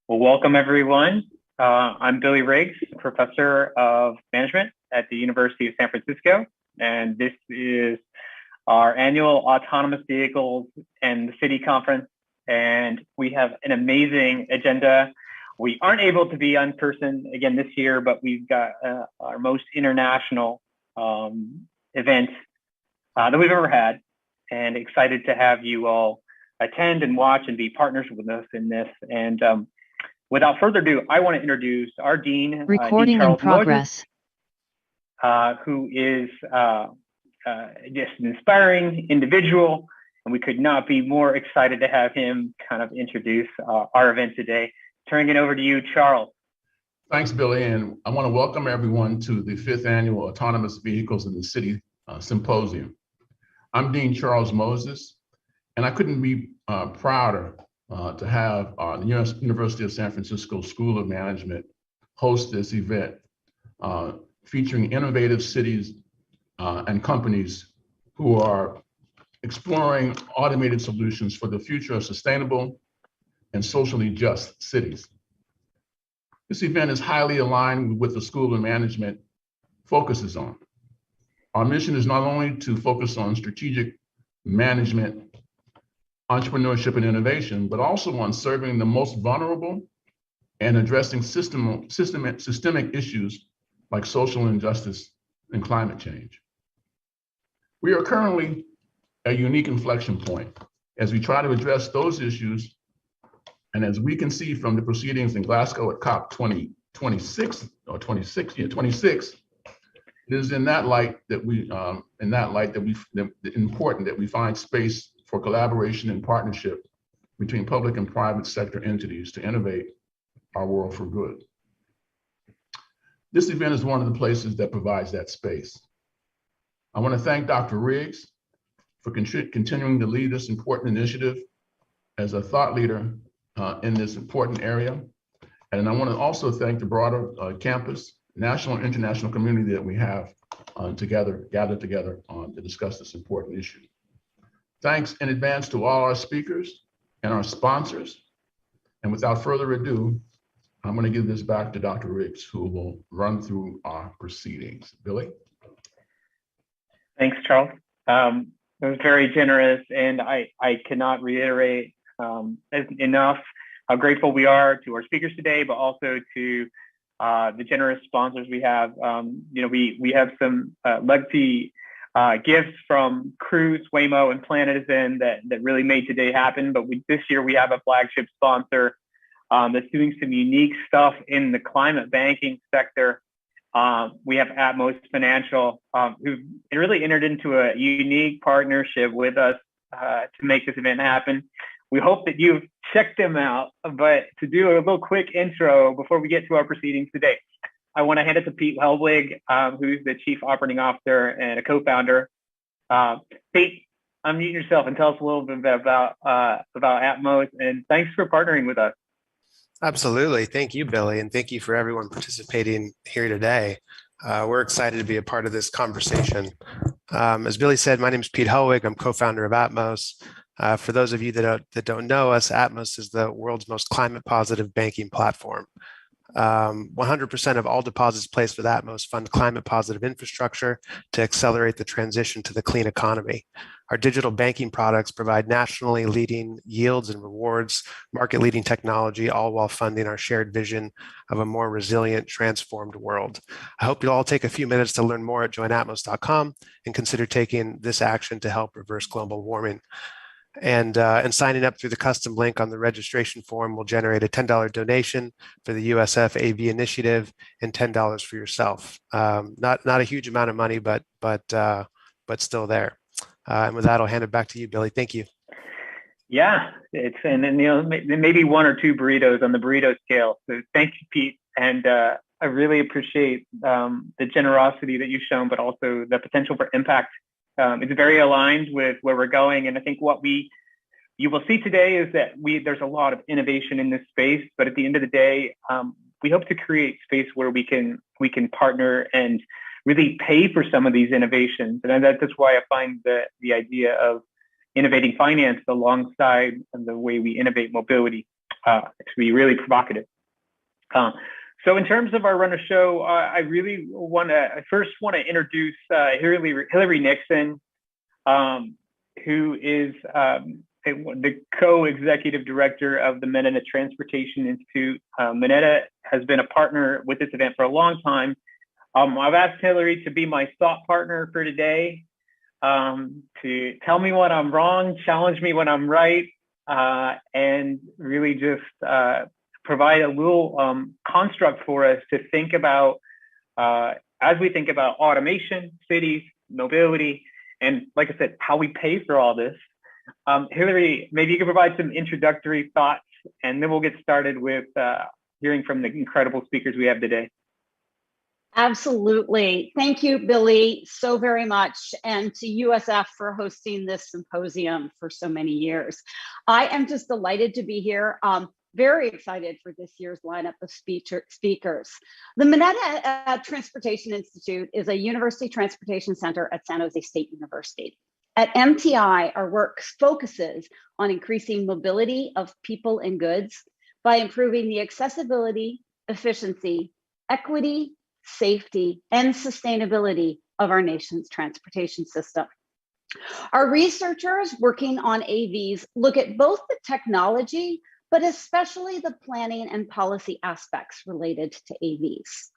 Well, welcome everyone. I'm Billy Riggs, professor of management at the University of San Francisco, and this is our annual Autonomous Vehicles and the City Conference, and we have an amazing agenda. We aren't able to be in person again this year, but we've got our most international event that we've ever had, and excited to have you all attend and watch and be partners with us in this. And without further ado, I want to introduce our Dean, Recording Dean in progress. Moses, who is just an inspiring individual, and we could not be more excited to have him kind of introduce our event today. Turning it over to you, Charles. Thanks, Billy, and I want to welcome everyone to the 5th Annual Autonomous Vehicles in the City Symposium. I'm Dean Charles Moses, and I couldn't be prouder to have the University of San Francisco School of Management host this event featuring innovative cities and companies who are exploring automated solutions for the future of sustainable and socially just cities. This event is highly aligned with what the School of Management focuses on. Our mission is not only to focus on strategic management, entrepreneurship, and innovation, but also on serving the most vulnerable and addressing systemic issues like social injustice and climate change. We are currently at a unique inflection point as we try to address those issues, and as we can see from the proceedings in Glasgow at COP 26, it is in that light that important that we find space for collaboration and partnership between public and private sector entities to innovate our world for good. This event is one of the places that provides that space. I want to thank Dr. Riggs for continuing to lead this important initiative as a thought leader in this important area. And I want to also thank the broader campus, national and international community that we have gathered together to discuss this important issue. Thanks in advance to all our speakers and our sponsors. And without further ado, I'm going to give this back to Dr. Riggs, who will run through our proceedings. Billy? Thanks, Charles. It was very generous, and I cannot reiterate enough how grateful we are to our speakers today, but also to the generous sponsors we have. We have some legacy gifts from Cruise, Waymo, and Planet that really made today happen. But this year we have a flagship sponsor that's doing some unique stuff in the climate banking sector. We have Atmos Financial, who really entered into a unique partnership with us to make this event happen. We hope that you've checked them out, but to do a little quick intro before we get to our proceedings today, I want to hand it to Pete Helbig, who's the Chief Operating Officer and a co-founder. Pete, unmute yourself and tell us a little bit about Atmos, and thanks for partnering with us. Absolutely. Thank you, Billy, and thank you for everyone participating here today. We're excited to be a part of this conversation. As Billy said, my name is Pete Helwig. I'm co-founder of Atmos. For those of you that don't know us, Atmos is the world's most climate positive banking platform. 100% of all deposits placed with Atmos fund climate positive infrastructure to accelerate the transition to the clean economy. Our digital banking products provide nationally leading yields and rewards, market leading technology, all while funding our shared vision of a more resilient, transformed world. I hope you'll all take a few minutes to learn more at joinatmos.com and consider taking this action to help reverse global warming. And signing up through the custom link on the registration form will generate a $10 donation for the USF AV initiative and $10 for yourself. Not a huge amount of money, but still there. And with that, I'll hand it back to you, Billy. Thank you. Yeah, and maybe one or two burritos on the burrito scale. So thank you, Pete, and I really appreciate the generosity that you've shown, but also the potential for impact. It's very aligned with where we're going, and I think what you will see today is that there's a lot of innovation in this space, but at the end of the day, we hope to create space where we can partner and really pay for some of these innovations, and that's why I find the idea of innovating finance alongside the way we innovate mobility to be really provocative. So in terms of our runner show, I really first want to introduce Hillary Nixon, who is the co-executive director of the Mineta Transportation Institute. Mineta has been a partner with this event for a long time. I've asked Hillary to be my thought partner for today, to tell me when I'm wrong, challenge me when I'm right, and really just provide a little construct for us to think about as we think about automation, cities, mobility, and like I said, how we pay for all this. Hillary, maybe you can provide some introductory thoughts, and then we'll get started with hearing from the incredible speakers we have today. Absolutely. Thank you, Billy, so very much, and to USF for hosting this symposium for so many years. I am just delighted to be here. Very excited for this year's lineup of speakers. The Mineta Transportation Institute is a university transportation center at San Jose State University. At MTI, our work focuses on increasing mobility of people and goods by improving the accessibility, efficiency, equity, safety, and sustainability of our nation's transportation system. Our researchers working on AVs look at both the technology, but especially the planning and policy aspects related to AVs.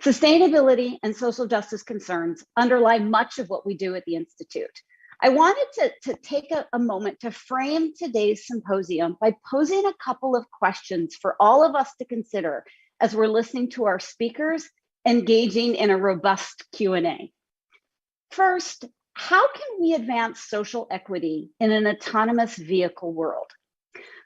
Sustainability and social justice concerns underlie much of what we do at the Institute. I wanted to take a moment to frame today's symposium by posing a couple of questions for all of us to consider as we're listening to our speakers engaging in a robust Q&A. First, how can we advance social equity in an autonomous vehicle world?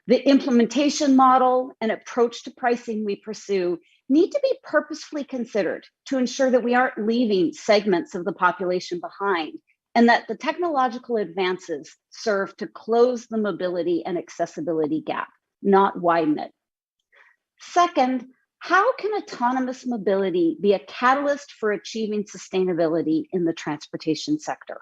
The implementation model and approach to pricing we pursue need to be purposefully considered to ensure that we aren't leaving segments of the population behind, and that the technological advances serve to close the mobility and accessibility gap, not widen it. Second, how can autonomous mobility be a catalyst for achieving sustainability in the transportation sector?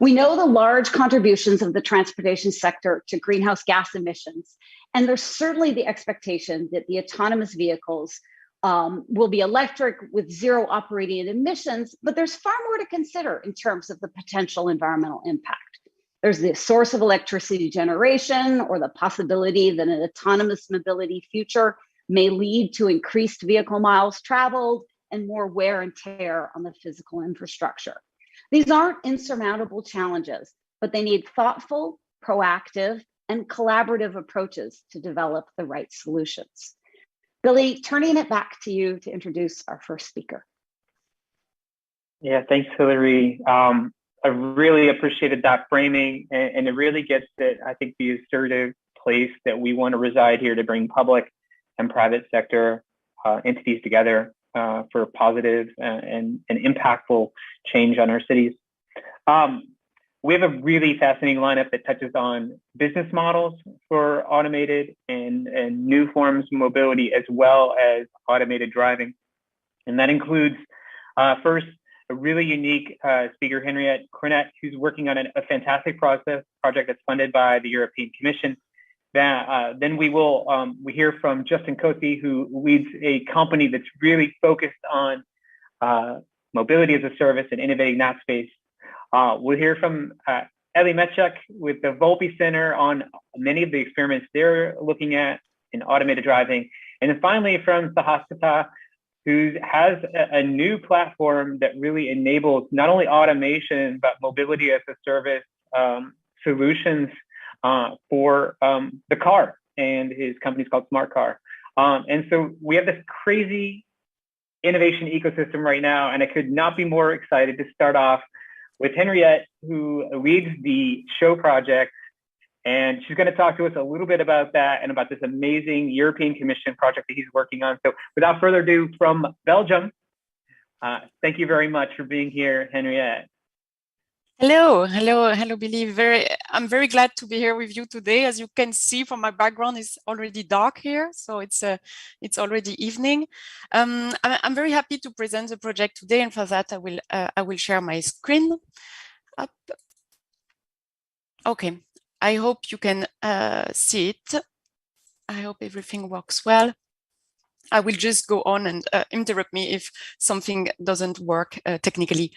We know the large contributions of the transportation sector to greenhouse gas emissions, and there's certainly the expectation that the autonomous vehicles will be electric with zero operating emissions, but there's far more to consider in terms of the potential environmental impact. There's the source of electricity generation, or the possibility that an autonomous mobility future may lead to increased vehicle miles traveled and more wear and tear on the physical infrastructure. These aren't insurmountable challenges, but they need thoughtful, proactive, and collaborative approaches to develop the right solutions. Billy, turning it back to you to introduce our first speaker. Yeah, thanks, Hillary. I really appreciated that framing, and it really gets at, I think, the assertive place that we want to reside here to bring public and private sector entities together for positive and impactful change on our cities. We have a really fascinating lineup that touches on business models for automated and new forms of mobility, as well as automated driving. And that includes, first, a really unique speaker, Henriette Cornett, who's working on a fantastic project that's funded by the European Commission. Then we hear from Justin Cote, who leads a company that's really focused on mobility as a service and innovating that space. We'll hear from Machek with the Volpe Center on many of the experiments they're looking at in automated driving. And then finally from Sahasrata, who has a new platform that really enables not only automation, but mobility as a service solutions for the car, and his company's called Smart Car. And so we have this crazy innovation ecosystem right now, and I could not be more excited to start off with Henriette, who leads the show project, and she's going to talk to us a little bit about that and about this amazing European Commission project that he's working on. So without further ado, from Belgium, thank you very much for being here, Henriette. Hello, Billy. I'm very glad to be here with you today. As you can see from my background, it's already dark here, so it's already evening. I'm very happy to present the project today, and for that I will share my screen. Up. Okay, I hope you can see it. I hope everything works well. I will just go on and interrupt me if something doesn't work technically.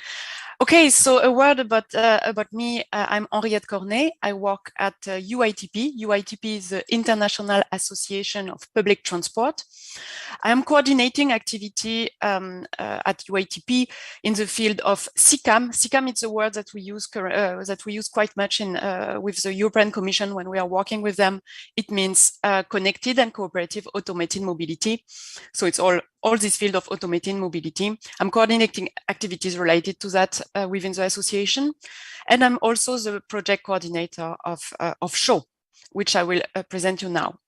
Okay, so a word about me. I'm Henriette Cornet. I work at UITP. UITP is the International Association of Public Transport. I am coordinating activity at UITP in the field of SICAM. SICAM is a word that we use quite much in with the European Commission when we are working with them. It means connected and cooperative automated mobility. So it's all this field of automated mobility. I'm coordinating activities related to that within the association. And I'm also the project coordinator of SHOW, which I will present you now.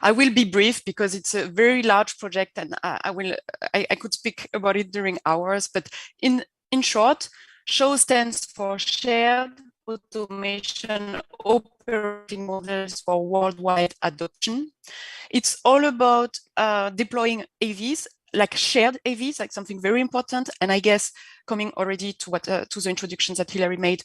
I will be brief because it's a very large project and I could speak about it during hours, but in short, SHOW stands for Shared Automation Operating Models for Worldwide Adoption. It's all about deploying AVs, like shared AVs, like something very important. And I guess coming already to what to the introductions that Hilary made,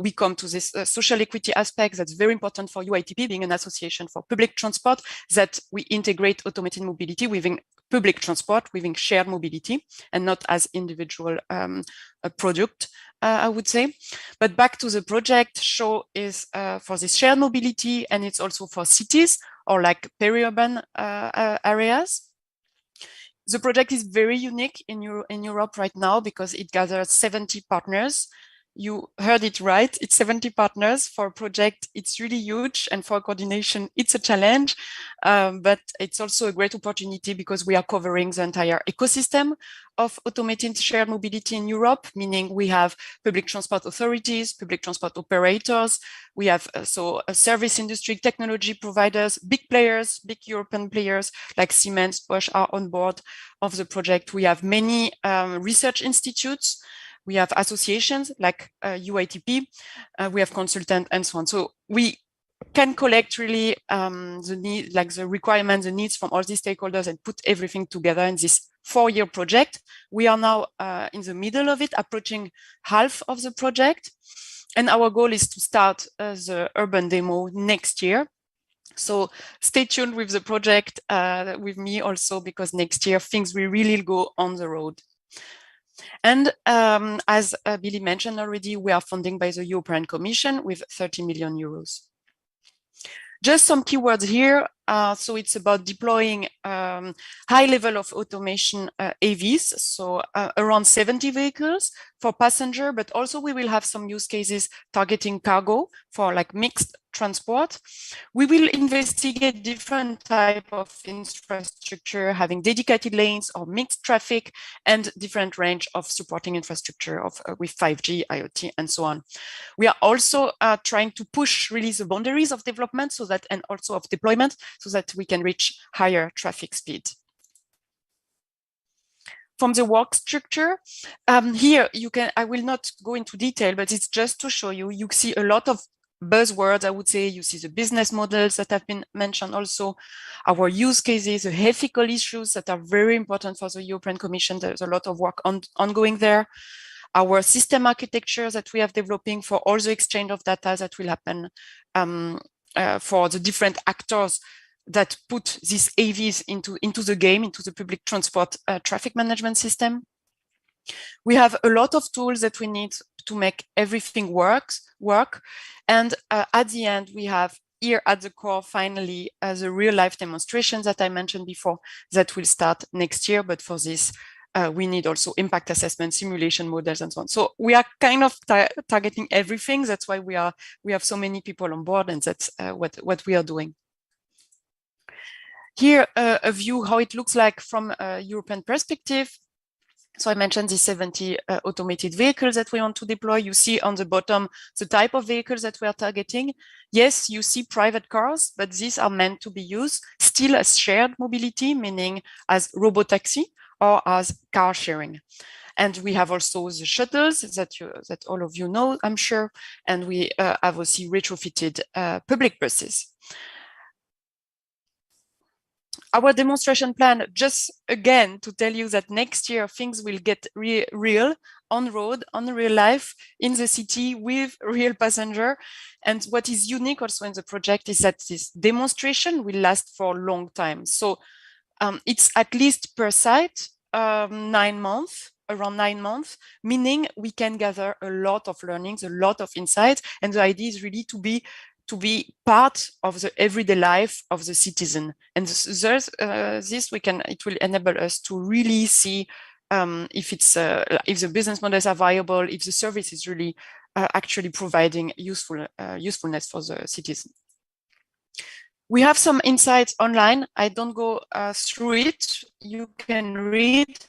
we come to this social equity aspect that's very important for UITP, being an association for public transport, that we integrate automated mobility within public transport, within shared mobility, and not as individual a product, I would say. But back to the project, SHOW is for this shared mobility, and it's also for cities or like peri-urban areas. The project is very unique in Europe right now because it gathers 70 partners. You heard it right, it's 70 partners. For a project, it's really huge, and for coordination, it's a challenge, but it's also a great opportunity because we are covering the entire ecosystem of automated shared mobility in Europe, meaning we have public transport authorities, public transport operators, we have a service industry, technology providers, big players, big European players like Siemens, Bosch are on board of the project. We have many research institutes. We have associations like UITP, we have consultants and so on. So we can collect really the requirements, the needs from all these stakeholders and put everything together in this 4-year project. We are now in the middle of it, approaching half of the project. And our goal is to start the urban demo next year. So stay tuned with the project, with me also, because next year things will really go on the road. And as Billy mentioned already, we are funded by the European Commission with 30 million euros. Just some keywords here. So it's about deploying high level of automation AVs, so around 70 vehicles for passenger, but also we will have some use cases targeting cargo for like mixed transport. We will investigate different type of infrastructure, having dedicated lanes or mixed traffic and different range of supporting infrastructure of with 5G, IoT, and so on. We are also trying to push really the boundaries of development so that, and also of deployment, so that we can reach higher traffic speed. From the work structure, here you can, I will not go into detail, but it's just to show you, you see a lot of buzzwords, I would say. You see the business models that have been mentioned also, our use cases, the ethical issues that are very important for the European Commission. There's a lot of work ongoing there. Our system architecture that we are developing for all the exchange of data that will happen for the different actors that put these AVs into the game, into the public transport traffic management system. We have a lot of tools that we need to make everything work. And at the end, we have here at the core, finally, the real life demonstrations that I mentioned before that will start next year. But for this, we need also impact assessment, simulation models, and so on. So we are kind of targeting everything. That's why we have so many people on board, and that's what we are doing. Here, a view how it looks like from a European perspective. So I mentioned the 70 automated vehicles that we want to deploy. You see on the bottom the type of vehicles that we are targeting. Yes, you see private cars, but these are meant to be used still as shared mobility, meaning as robotaxi or as car sharing. And we have also the shuttles that all of you know, I'm sure. And we have also retrofitted public buses. Our demonstration plan, just again to tell you that next year things will get real on road, on real life, in the city with real passenger. And what is unique also in the project is that this demonstration will last for a long time. So it's at least per site 9 months, around 9 months, meaning we can gather a lot of learnings, a lot of insights. And the idea is really to be part of the everyday life of the citizen. And it will enable us to really see if the business models are viable, if the service is really actually providing usefulness for the citizen. We have some insights online. I don't go through it. You can read,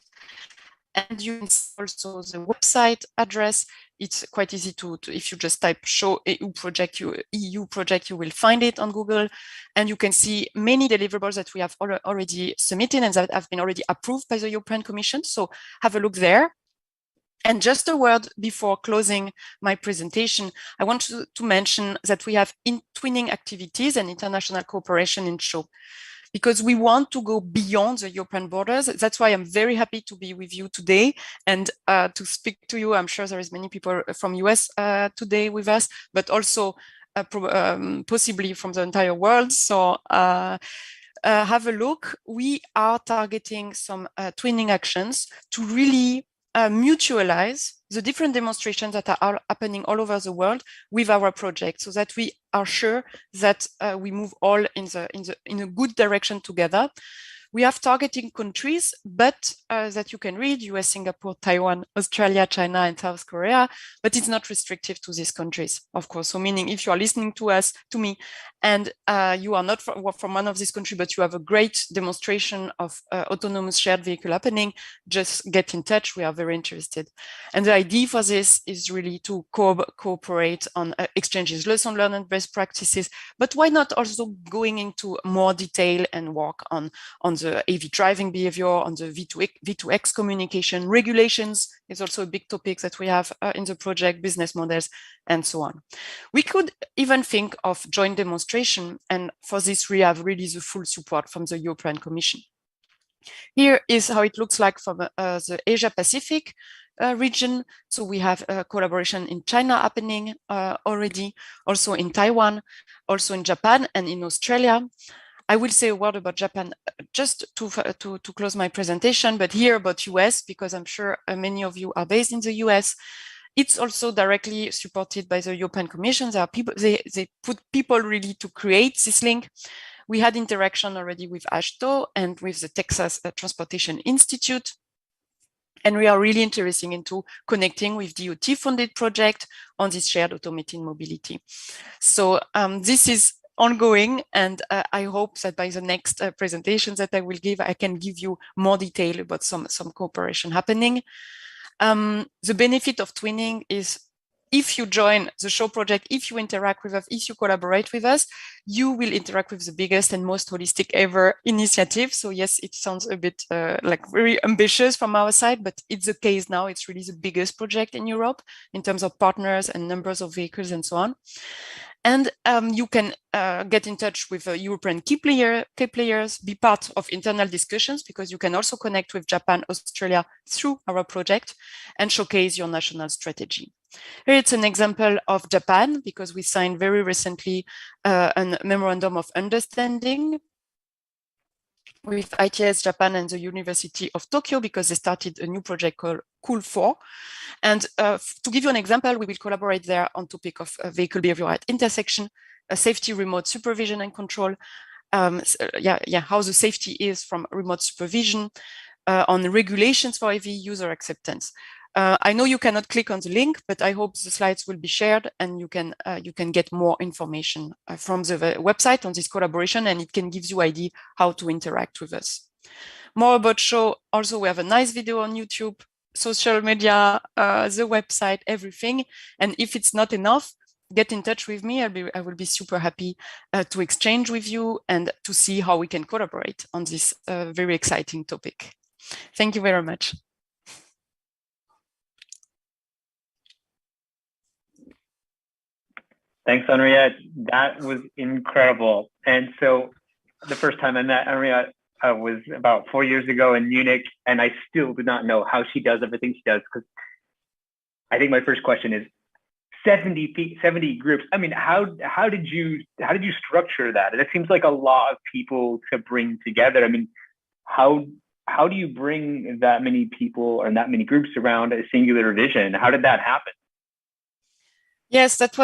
and you can see also the website address. It's quite easy to if you just type show EU project, you will find it on Google, and you can see many deliverables that we have already submitted and that have been already approved by the European Commission. So have a look there. And just a word before closing my presentation, I want to mention that we have twinning activities and international cooperation in show, because we want to go beyond the European borders. That's why I'm very happy to be with you today and to speak to you. I'm sure there is many people from US today with us, but also possibly from the entire world. So have a look. We are targeting some twinning actions to really mutualize the different demonstrations that are happening all over the world with our project, so that we are sure that we move all in a good direction together. We have targeting countries, but that you can read: US, Singapore, Taiwan, Australia, China, and South Korea. But it's not restrictive to these countries, of course. So meaning if you are listening to me, and you are not from one of these countries, but you have a great demonstration of autonomous shared vehicle happening, just get in touch. We are very interested. And the idea for this is really to cooperate on exchanges, lesson learned and best practices. But why not also going into more detail and work on the AV driving behavior, on the V2X communication, regulations is also a big topic that we have in the project, business models, and so on. We could even think of joint demonstration, and for this we have really the full support from the European Commission. Here is how it looks like from the Asia Pacific region. So we have collaboration in China happening already, also in Taiwan, also in Japan and in Australia. I will say a word about Japan just to close my presentation, but here about US, because I'm sure many of you are based in the US. It's also directly supported by the European Commission. There are people, they put people really to create this link. We had interaction already with AASHTO and with the Texas Transportation Institute. And we are really interested into connecting with DOT-funded project on this shared automated mobility. So this is ongoing, and I hope that by the next presentations that I will give, I can give you more detail about some cooperation happening. The benefit of twinning is if you join the show project, if you interact with us, if you collaborate with us, you will interact with the biggest and most holistic ever initiative. So yes, it sounds a bit like very ambitious from our side, but it's the case now. It's really the biggest project in Europe in terms of partners and numbers of vehicles and so on. And you can get in touch with European key players, be part of internal discussions, because you can also connect with Japan, Australia through our project and showcase your national strategy. Here it's an example of Japan, because we signed very recently a memorandum of understanding with ITS Japan and the University of Tokyo, because they started a new project called Cool 4. And to give you an example, we will collaborate there on topic of vehicle behavior at intersection, safety remote supervision and control, how the safety is from remote supervision, on regulations for AV user acceptance. I know you cannot click on the link, but I hope the slides will be shared and you can get more information from the website on this collaboration, and it can give you idea how to interact with us. More about show. Also, we have a nice video on YouTube, social media, the website, everything. And if it's not enough, get in touch with me. I will be super happy to exchange with you and to see how we can collaborate on this very exciting topic. Thank you very much. Thanks, Henriette. That was incredible. And so the first time I met Henriette, was about 4 years ago in Munich, and I still do not know how she does everything she does. Because I think my first question is 70 groups. I mean, how did you structure that? It seems like a lot of people to bring together. I mean, how do you bring that many people or that many groups around a singular vision? How did that happen? Yes, that's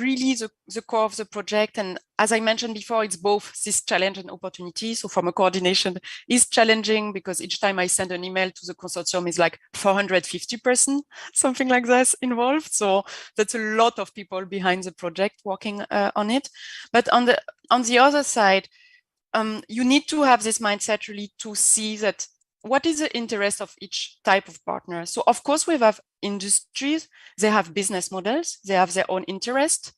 really the core of the project. And as I mentioned before, it's both this challenge and opportunity. So from a coordination is challenging because each time I send an email to the consortium is like 450 person, something like this involved. So that's a lot of people behind the project working on it. But on the other side, you need to have this mindset really to see that what is the interest of each type of partner. So of course we have industries, they have business models, they have their own interest.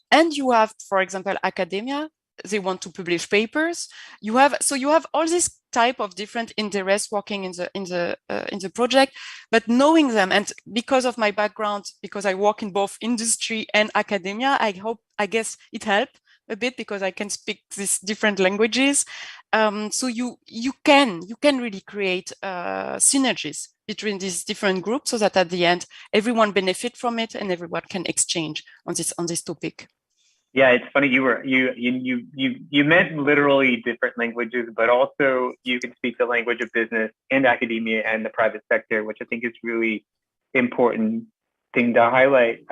And you have, for example, academia, they want to publish papers. You have all this type of different interests working in the project, but knowing them, and because of my background, because I work in both industry and academia, I guess it helped a bit because I can speak these different languages. So you can really create synergies between these different groups so that at the end, everyone benefit from it and everyone can exchange on this topic. Yeah, it's funny. You meant literally different languages, but also you can speak the language of business and academia and the private sector, which I think is really important thing to highlight.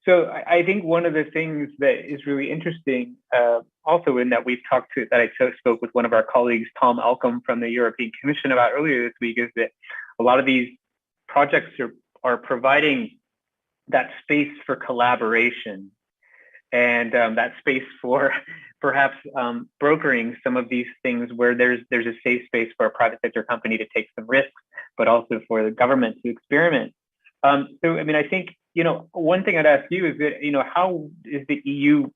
So I think one of the things that is really interesting, also in that I spoke with one of our colleagues, Tom Elcom from the European Commission about earlier this week, is that a lot of these projects are providing that space for collaboration and that space for perhaps brokering some of these things where there's a safe space for a private sector company to take some risks, but also for the government to experiment. So, I mean, I think, one thing I'd ask you is that, how is the EU,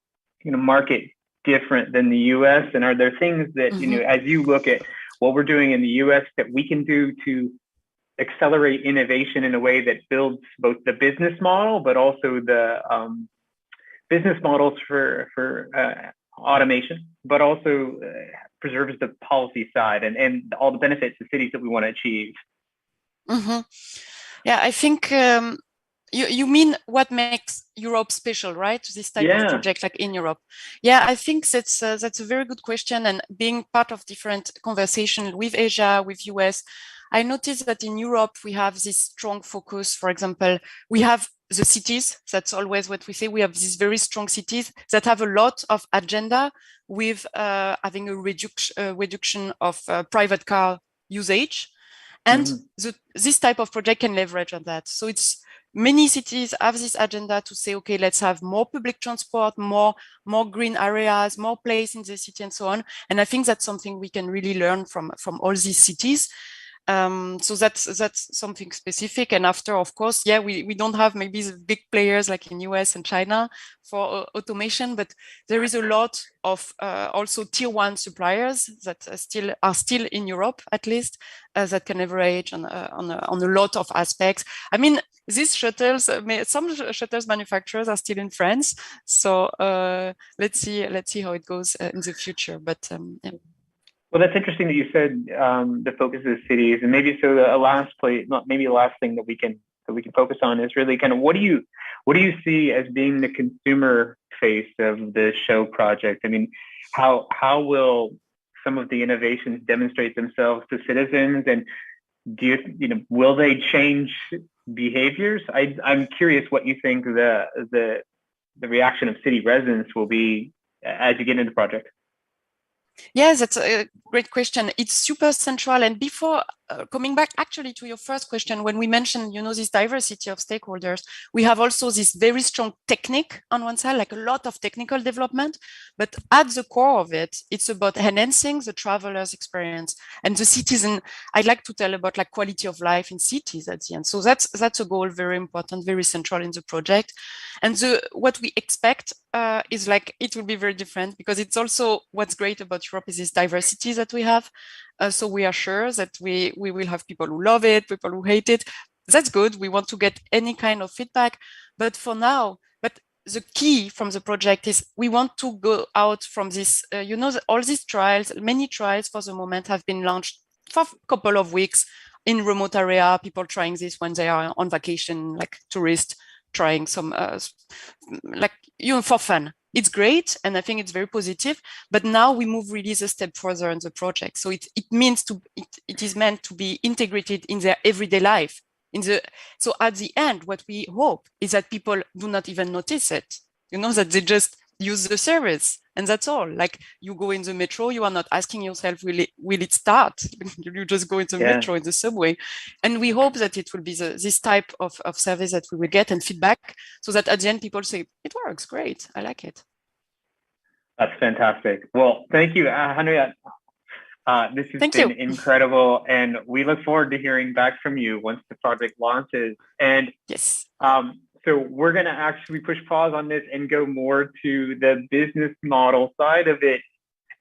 market different than the US? And are there things that, as you look at what we're doing in the US that we can do to accelerate innovation in a way that builds both the business model, but also the business models for automation, but also preserves the policy side and all the benefits to cities that we want to achieve? Mm-hmm. Yeah, I think you mean what makes Europe special, right? This type of project, like in Europe. Yeah, I think that's a very good question. And being part of different conversation with Asia, with US, I noticed that in Europe we have this strong focus. For example, we have the cities. That's always what we say. We have these very strong cities that have a lot of agenda with having a reduction of private car usage. And this type of project can leverage on that. So many cities have this agenda to say, okay, let's have more public transport, more green areas, more place in the city and so on. And I think that's something we can really learn from all these cities. So that's something specific. And after, of course, yeah, we don't have maybe the big players like in US and China for automation, but there is a lot of also tier 1 suppliers that are still in Europe, at least, that can leverage on a lot of aspects. I mean, these shuttles, some shuttles manufacturers are still in France. So let's see how it goes in the future. But yeah. Well, that's interesting that you said the focus of the cities, and maybe so the last thing that we can focus on is really kind of what do you see as being the consumer face of the show project? I mean, how will some of the innovations demonstrate themselves to citizens, and will they change behaviors? I'm curious what you think the reaction of city residents will be as you get into the project. Yes, that's a great question. It's super central. And before coming back actually to your first question, when we mentioned, this diversity of stakeholders, we have also this very strong technique on one side, like a lot of technical development, but at the core of it, it's about enhancing the traveler's experience and the citizen. I'd like to tell about like quality of life in cities at the end. So that's a goal, very important, very central in the project. And what we expect is like, it will be very different because it's also what's great about Europe is this diversity that we have. So we are sure that we will have people who love it, people who hate it. That's good. We want to get any kind of feedback. But for now, the key from the project is we want to go out from this, all these trials, many trials for the moment have been launched for a couple of weeks in remote area, people trying this when they are on vacation, like tourists trying some, for fun. It's great, and I think it's very positive. But now we move really a step further in the project. So it is meant to be integrated in their everyday life. So at the end, what we hope is that people do not even notice it. That they just use the service, and that's all. Like you go in the metro, you are not asking yourself, will it start? You just go in the metro, in the subway. And we hope that it will be this type of service that we will get and feedback, so that at the end people say, it works, great, I like it. That's fantastic. Well, thank you, Henriette. This has been incredible, and we look forward to hearing back from you once the project launches. And yes. So we're going to actually push pause on this and go more to the business model side of it.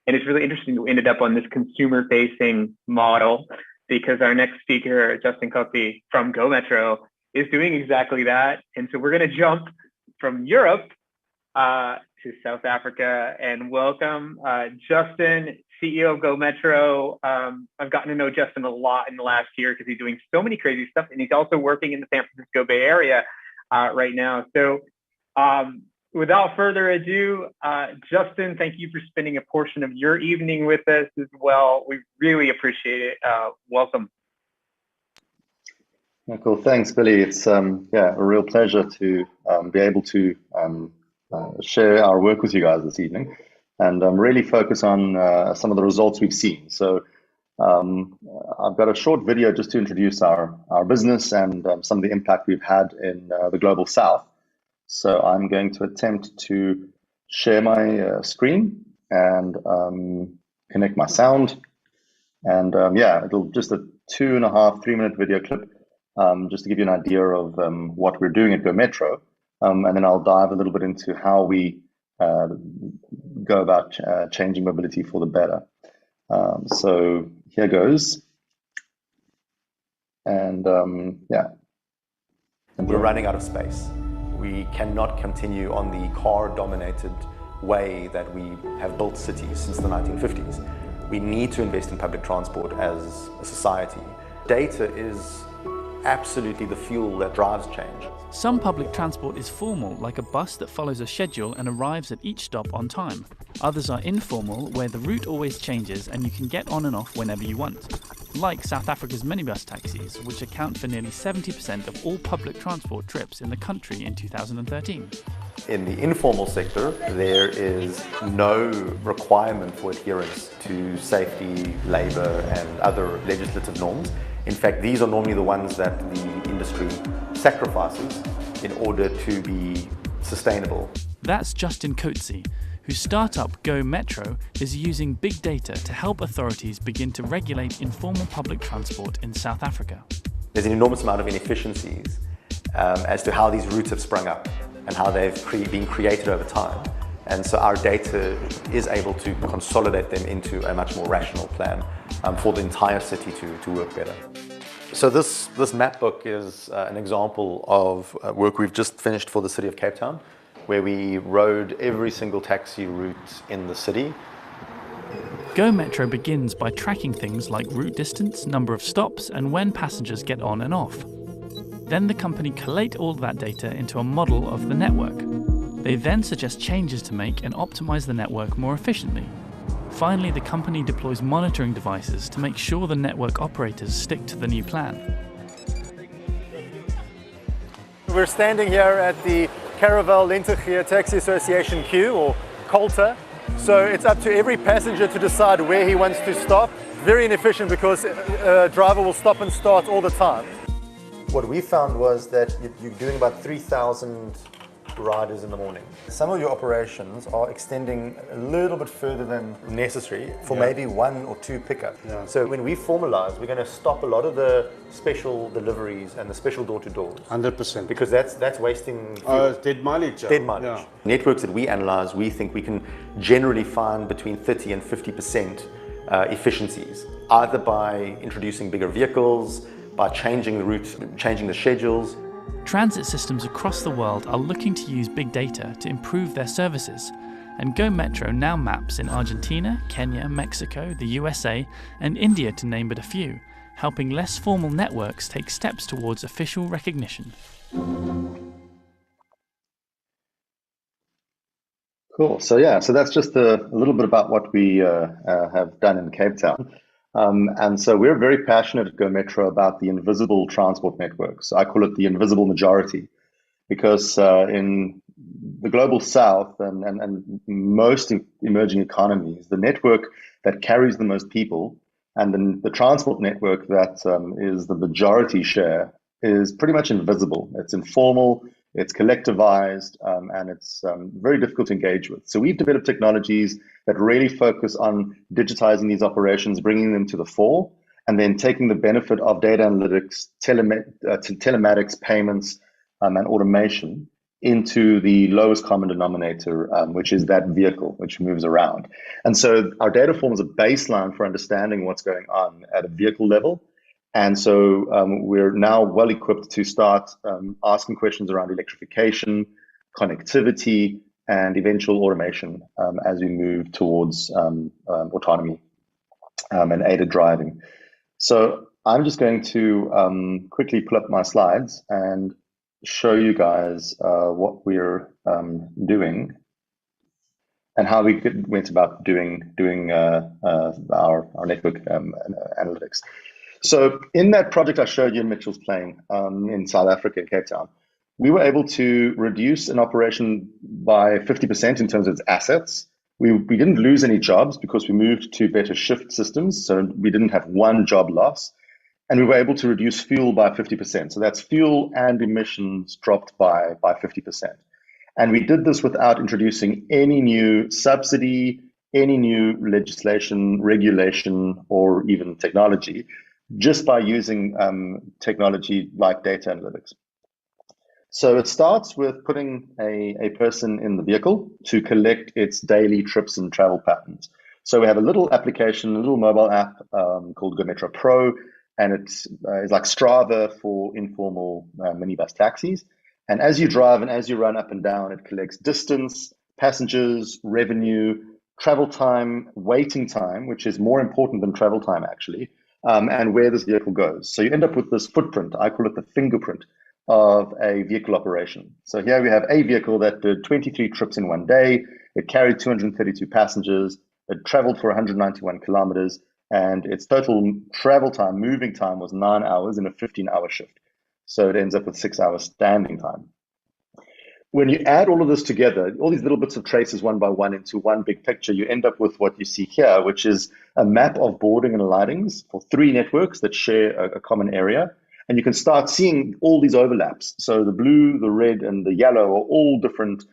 And it's really interesting we ended up on this consumer-facing model, because our next speaker, Justin Copy from Go Metro, is doing exactly that. And so we're going to jump from Europe to South Africa and welcome Justin, CEO of Go Metro. I've gotten to know Justin a lot in the last year because he's doing so many crazy stuff, and he's also working in the San Francisco Bay Area right now. So without further ado, Justin, thank you for spending a portion of your evening with us as well. We really appreciate it. Welcome. Cool. Thanks, Billy. It's a real pleasure to be able to share our work with you guys this evening, and really focus on some of the results we've seen. So I've got a short video just to introduce our business and some of the impact we've had in the Global South. So I'm going to attempt to share my screen and connect my sound. And it'll just a 2.5, 3-minute video clip, just to give you an idea of what we're doing at Go Metro. And then I'll dive a little bit into how we go about changing mobility for the better. So here goes. And we're running out of space. We cannot continue on the car-dominated way that we have built cities since the 1950s. We need to invest in public transport as a society. Data is absolutely the fuel that drives change. Some public transport is formal, like a bus that follows a schedule and arrives at each stop on time. Others are informal, where the route always changes and you can get on and off whenever you want. Like South Africa's minibus taxis, which account for nearly 70% of all public transport trips in the country in 2013. In the informal sector, there is no requirement for adherence to safety, labour and other legislative norms. In fact, these are normally the ones that the industry sacrifices in order to be sustainable. That's Justin Coetzee, whose startup Go Metro is using big data to help authorities begin to regulate informal public transport in South Africa. There's an enormous amount of inefficiencies as to how these routes have sprung up and how they've been created over time. And so our data is able to consolidate them into a much more rational plan for the entire city to work better. So this map book is an example of work we've just finished for the city of Cape Town, where we rode every single taxi route in the city. Go Metro begins by tracking things like route distance, number of stops, and when passengers get on and off. Then the company collate all that data into a model of the network. They then suggest changes to make and optimize the network more efficiently. Finally, the company deploys monitoring devices to make sure the network operators stick to the new plan. We're standing here at the Caravel Lentegeur Taxi Association queue, or COLTA. So it's up to every passenger to decide where he wants to stop. Very inefficient because a driver will stop and start all the time. What we found was that you're doing about 3,000 riders in the morning. Some of your operations are extending a little bit further than necessary for maybe 1 or 2 pickups. Yeah. So when we formalize, we're going to stop a lot of the special deliveries and the special door-to-doors. 100%. Because that's wasting fuel. Dead mileage. Dead mileage. Yeah. Networks that we analyze, we think we can generally find between 30 and 50% efficiencies, either by introducing bigger vehicles, by changing the routes, changing the schedules. Transit systems across the world are looking to use big data to improve their services, and Go Metro now maps in Argentina, Kenya, Mexico, the USA, and India, to name but a few, helping less formal networks take steps towards official recognition. Cool. So that's just a little bit about what we have done in Cape Town. And so we're very passionate at Go Metro about the invisible transport networks. I call it the invisible majority, because in the global south and most emerging economies, the network that carries the most people and then the transport network that is the majority share is pretty much invisible. It's informal, it's collectivized, and it's very difficult to engage with. So we've developed technologies that really focus on digitizing these operations, bringing them to the fore, and then taking the benefit of data analytics, telematics, payments, and automation into the lowest common denominator, which is that vehicle which moves around. And so our data forms a baseline for understanding what's going on at a vehicle level. And so we're now well equipped to start asking questions around electrification, connectivity, and eventual automation as we move towards autonomy and aided driving. So I'm just going to quickly pull up my slides and show you guys what we're doing and how we went about doing our network analytics. So in that project I showed you in Mitchell's Plain in South Africa, in Cape Town, we were able to reduce an operation by 50% in terms of its assets. We didn't lose any jobs because we moved to better shift systems, so we didn't have one job loss. And we were able to reduce fuel by 50%. So that's fuel and emissions dropped by 50%. And we did this without introducing any new subsidy, any new legislation, regulation, or even technology, just by using technology like data analytics. So it starts with putting a person in the vehicle to collect its daily trips and travel patterns. So we have a little application, a little mobile app called Go Metro Pro, and it's like Strava for informal minibus taxis. And as you drive and as you run up and down, it collects distance, passengers, revenue, travel time, waiting time, which is more important than travel time actually, and where this vehicle goes. So you end up with this footprint, I call it the fingerprint of a vehicle operation. So here we have a vehicle that did 23 trips in one day. It carried 232 passengers. It traveled for 191 kilometers. And its total travel time, moving time, was 9 hours in a 15-hour shift. So it ends up with 6 hours standing time. When you add all of this together, all these little bits of traces one by one into one big picture, you end up with what you see here, which is a map of boarding and lightings for 3 networks that share a common area. And you can start seeing all these overlaps. So the blue, the red, and the yellow are all different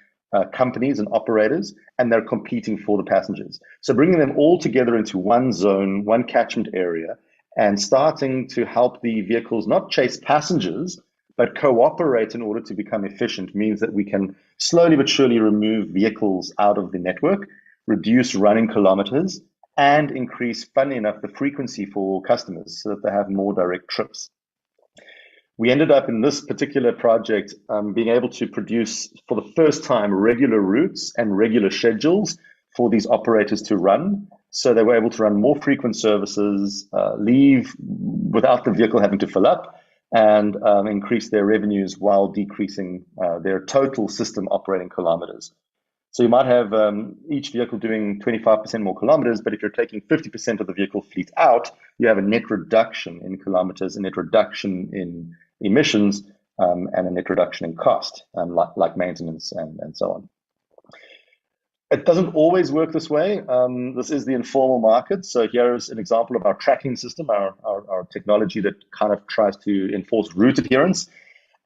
companies and operators, and they're competing for the passengers. So bringing them all together into one zone, one catchment area, and starting to help the vehicles not chase passengers, but cooperate in order to become efficient means that we can slowly but surely remove vehicles out of the network, reduce running kilometers, and increase, funnily enough, the frequency for customers so that they have more direct trips. We ended up in this particular project being able to produce for the first time regular routes and regular schedules for these operators to run. So they were able to run more frequent services, leave without the vehicle having to fill up, and increase their revenues while decreasing their total system operating kilometers. So you might have each vehicle doing 25% more kilometers, but if you're taking 50% of the vehicle fleet out, you have a net reduction in kilometers, a net reduction in emissions, and a net reduction in cost, like maintenance and so on. It doesn't always work this way. This is the informal market. So here's an example of our tracking system, our technology that kind of tries to enforce route adherence.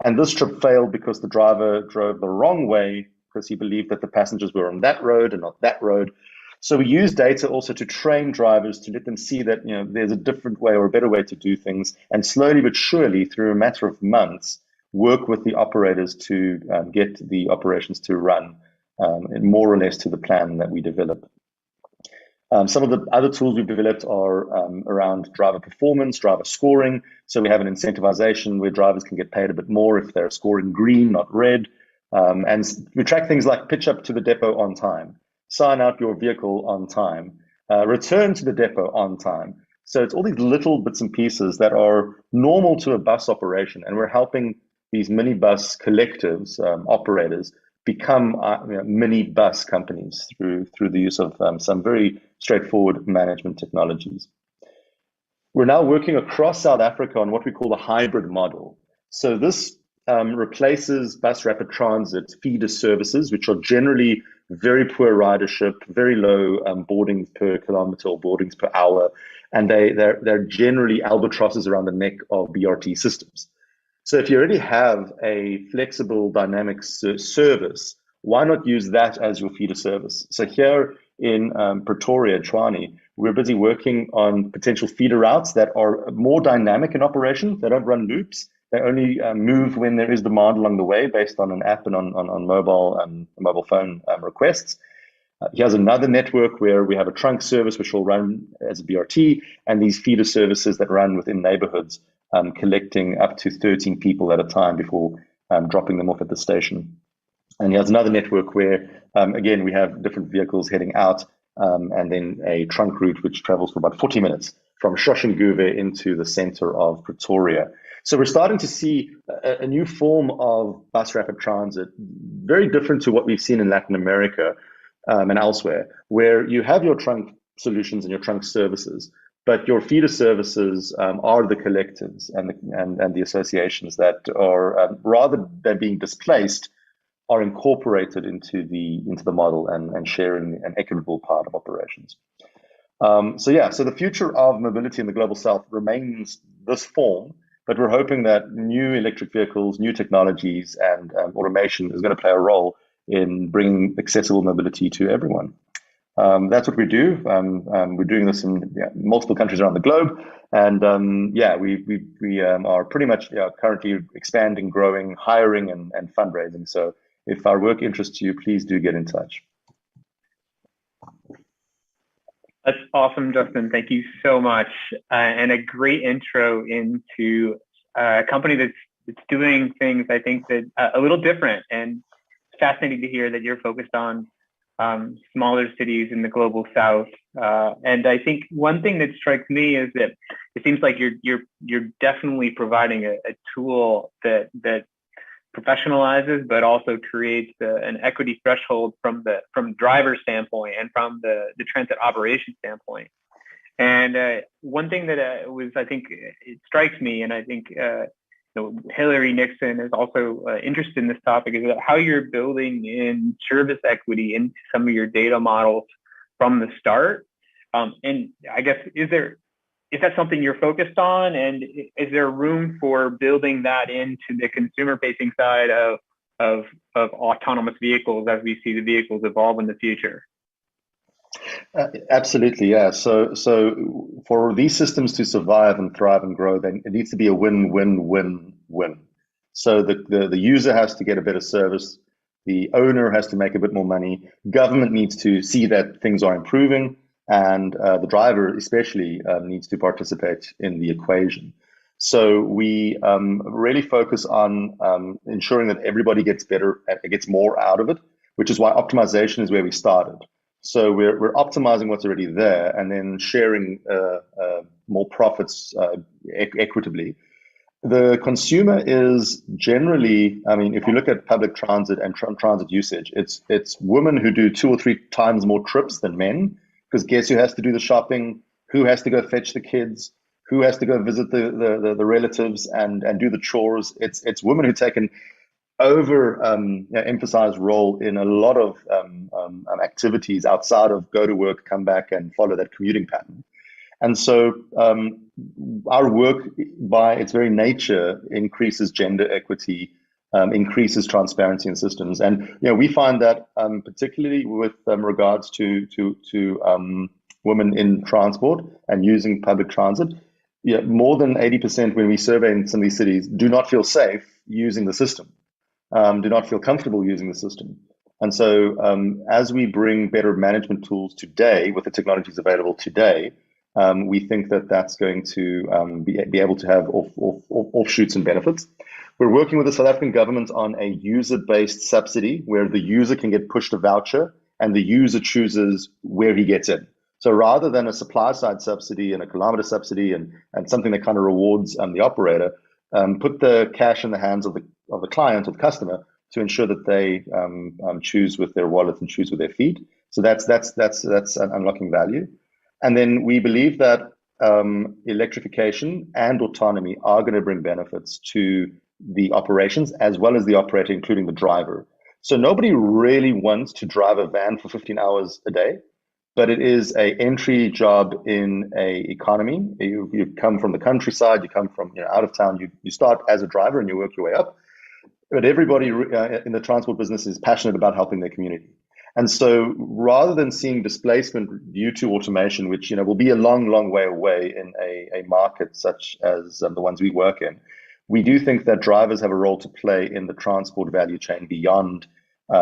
And this trip failed because the driver drove the wrong way because he believed that the passengers were on that road and not that road. So we use data also to train drivers to let them see that there's a different way or a better way to do things, and slowly but surely, through a matter of months, work with the operators to get the operations to run more or less to the plan that we develop. Some of the other tools we've developed are around driver performance, driver scoring. So we have an incentivization where drivers can get paid a bit more if they're scoring green, not red. And we track things like pitch up to the depot on time, sign out your vehicle on time, return to the depot on time. So it's all these little bits and pieces that are normal to a bus operation. And we're helping these minibus collectives, operators, become mini bus companies through the use of some very straightforward management technologies. We're now working across South Africa on what we call the hybrid model. So this replaces bus rapid transit feeder services, which are generally very poor ridership, very low boardings per kilometer or boardings per hour, and they're generally albatrosses around the neck of BRT systems. So if you already have a flexible dynamic service, why not use that as your feeder service? So here in Pretoria, Tshwane, we're busy working on potential feeder routes that are more dynamic in operation. They don't run loops. They only move when there is demand along the way based on an app and on mobile phone requests. Here's another network where we have a trunk service which will run as a BRT, and these feeder services that run within neighborhoods, collecting up to 13 people at a time before dropping them off at the station. And here's another network where, again, we have different vehicles heading out, and then a trunk route which travels for about 40 minutes from Soshanguve into the center of Pretoria. So we're starting to see a new form of bus rapid transit, very different to what we've seen in Latin America and elsewhere, where you have your trunk solutions and your trunk services, but your feeder services are the collectives and the associations that are, rather than being displaced, are incorporated into the model and sharing an equitable part of operations. So the future of mobility in the Global South remains this form, but we're hoping that new electric vehicles, new technologies, and automation is going to play a role in bringing accessible mobility to everyone. That's what we do. We're doing this in multiple countries around the globe, and we are pretty much currently expanding, growing, hiring, and fundraising. So if our work interests you, please do get in touch. That's awesome, Justin. Thank you so much, and a great intro into a company that's doing things I think that a little different, and it's fascinating to hear that you're focused on smaller cities in the Global South. And I think one thing that strikes me is that it seems like you're definitely providing a tool that professionalizes, but also creates an equity threshold from driver standpoint and from the transit operation standpoint. And one thing that I think it strikes me, and I think Hillary Nixon is also interested in this topic, is how you're building in service equity into some of your data models from the start. And I guess, is that something you're focused on? And is there room for building that into the consumer-facing side of autonomous vehicles as we see the vehicles evolve in the future? Absolutely, yeah. So for these systems to survive and thrive and grow, then it needs to be a win-win-win-win. So the user has to get a better service, the owner has to make a bit more money, government needs to see that things are improving, and the driver especially needs to participate in the equation. So we really focus on ensuring that everybody gets more out of it, which is why optimization is where we started. So we're optimizing what's already there and then sharing more profits equitably. The consumer is generally, I mean, if you look at public transit and transit usage, it's women who do 2 or 3 times more trips than men, because guess who has to do the shopping, who has to go fetch the kids, who has to go visit the relatives and do the chores. It's women who take an emphasized role in a lot of activities outside of go to work, come back, and follow that commuting pattern. And so our work, by its very nature, increases gender equity, increases transparency in systems. And we find that particularly with regards to women in transport and using public transit, more than 80% when we survey in some of these cities do not feel safe using the system. Do not feel comfortable using the system. And so as we bring better management tools today with the technologies available today, we think that that's going to be able to have offshoots and benefits. We're working with the South African government on a user-based subsidy where the user can get pushed a voucher and the user chooses where he gets in. So rather than a supply side subsidy and a kilometer subsidy and something that kind of rewards the operator, put the cash in the hands of the client or the customer to ensure that they choose with their wallet and choose with their feet. So that's unlocking value. And then we believe that electrification and autonomy are going to bring benefits to the operations as well as the operator, including the driver. So nobody really wants to drive a van for 15 hours a day, but it is an entry job in a economy. You come from the countryside, you come from out of town, you start as a driver and you work your way up. But everybody in the transport business is passionate about helping their community. And so rather than seeing displacement due to automation, which will be a long way away in a market such as the ones we work in, we do think that drivers have a role to play in the transport value chain beyond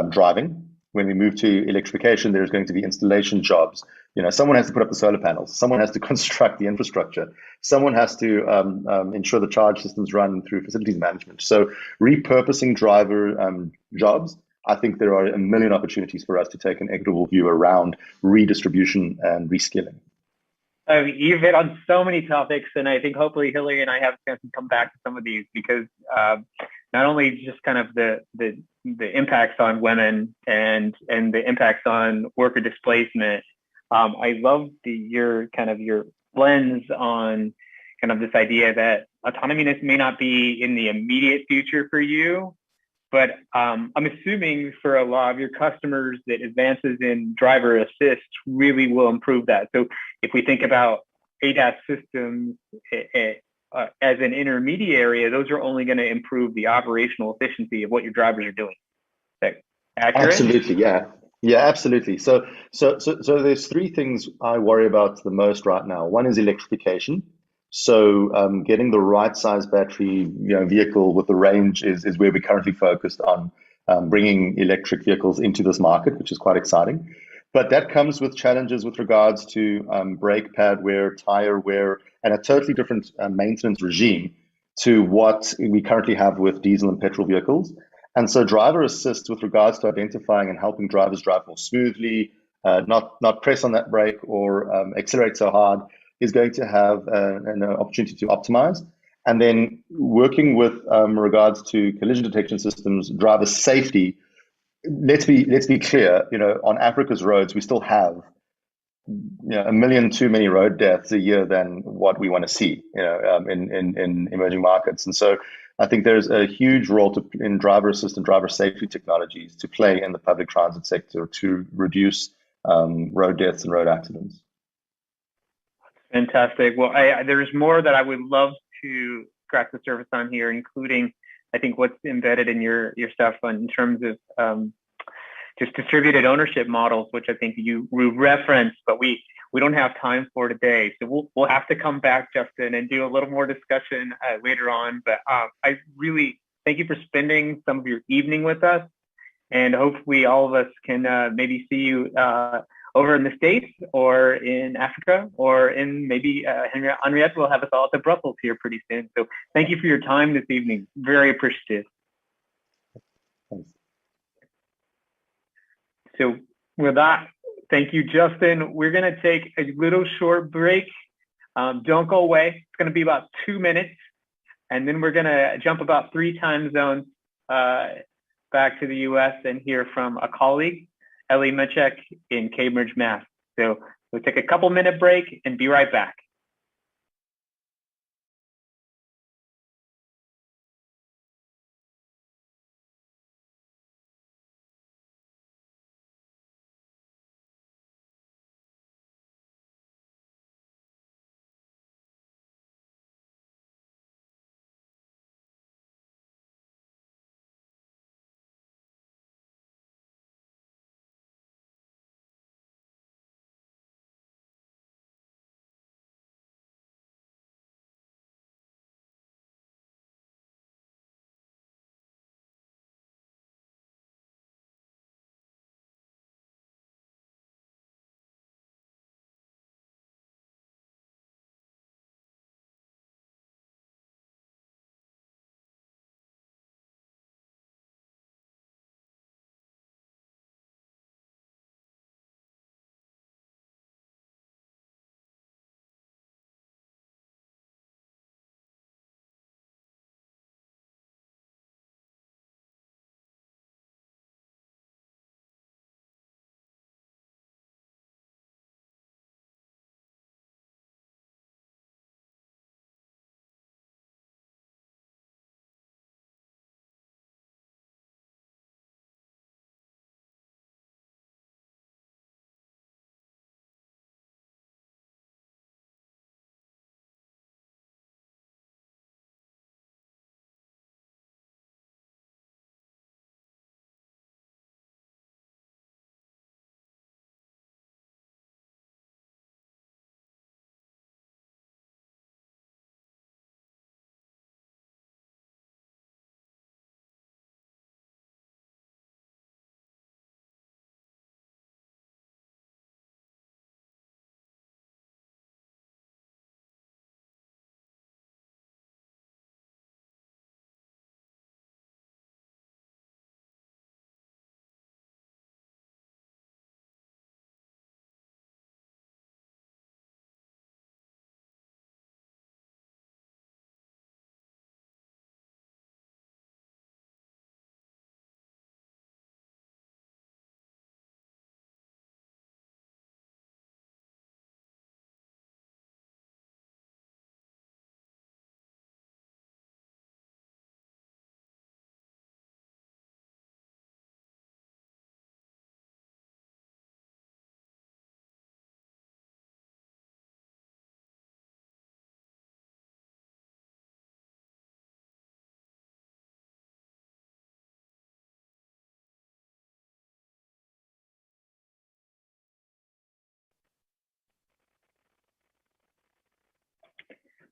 driving. When we move to electrification, there's going to be installation jobs. Someone has to put up the solar panels. Someone has to construct the infrastructure. Someone has to ensure the charge systems run through facilities management. So repurposing driver jobs, I think there are a million opportunities for us to take an equitable view around redistribution and reskilling. You've hit on so many topics, and I think hopefully Hillary and I have a chance to come back to some of these because not only just kind of the impacts on women and the impacts on worker displacement. I love your lens on kind of this idea that autonomy may not be in the immediate future for you, but I'm assuming for a lot of your customers that advances in driver assist really will improve that. So if we think about ADAS systems as an intermediary, those are only going to improve the operational efficiency of what your drivers are doing. Is that accurate? Absolutely, yeah. Yeah, absolutely. So there's three things I worry about the most right now. One is electrification. So getting the right size battery vehicle with the range is where we're currently focused on bringing electric vehicles into this market, which is quite exciting. But that comes with challenges with regards to brake pad wear, tire wear, and a totally different maintenance regime to what we currently have with diesel and petrol vehicles. And so driver assist with regards to identifying and helping drivers drive more smoothly, not press on that brake or accelerate so hard, is going to have an opportunity to optimize. And then working with regards to collision detection systems, driver safety. Let's be clear. On Africa's roads, we still have 1 million too many road deaths a year than what we want to see. In emerging markets, and so I think there's a huge role in driver assist and driver safety technologies to play in the public transit sector to reduce road deaths and road accidents. Fantastic. Well, there's more that I would love to scratch the surface on here, including I think what's embedded in your stuff in terms of just distributed ownership models, which I think you referenced, but we don't have time for today. So we'll have to come back, Justin, and do a little more discussion later on. But I really thank you for spending some of your evening with us, and hopefully all of us can maybe see you over in the States or in Africa or in maybe Henriette will have us all at the Brussels here pretty soon. So thank you for your time this evening. Very appreciative. Thanks. So with that, thank you, Justin. We're going to take a little short break. Don't go away. It's going to be about 2 minutes. And then we're going to jump about 3 time zones back to the US and hear from a colleague, Ellie Machek in Cambridge, Mass. So we'll take a couple-minute break and be right back.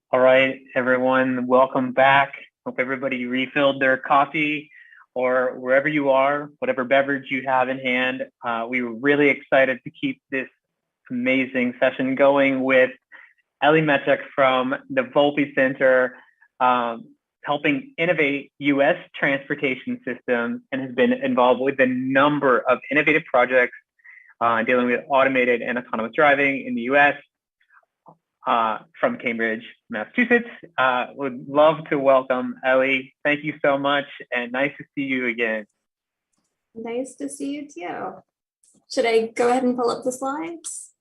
All right, everyone, welcome back. Hope everybody refilled their coffee or wherever you are, whatever beverage you have in hand. We were really excited to keep this amazing session going with Ellie Machek from the Volpe Center, helping innovate U.S. transportation systems, and has been involved with a number of innovative projects dealing with automated and autonomous driving in the U.S. From Cambridge, Massachusetts. Would love to welcome Ellie. Thank you so much, and nice to see you again. Nice to see you too. Should I go ahead and pull up the slides?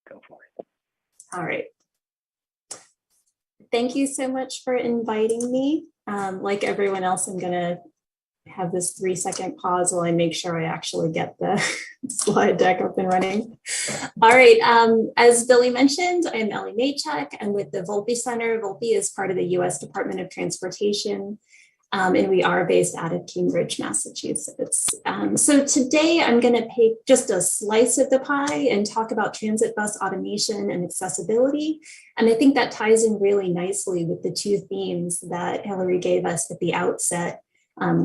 Go for it. All right. Thank you so much for inviting me. Like everyone else, I'm gonna have this 3-second pause while I make sure I actually get the slide deck up and running. All right, as Billy mentioned, I'm Ellie Machek. I'm with the Volpe Center. Volpe is part of the US Department of Transportation, and we are based out of Cambridge, Massachusetts. So today I'm gonna take just a slice of the pie and talk about transit bus automation and accessibility. And I think that ties in really nicely with the two themes that Hillary gave us at the outset,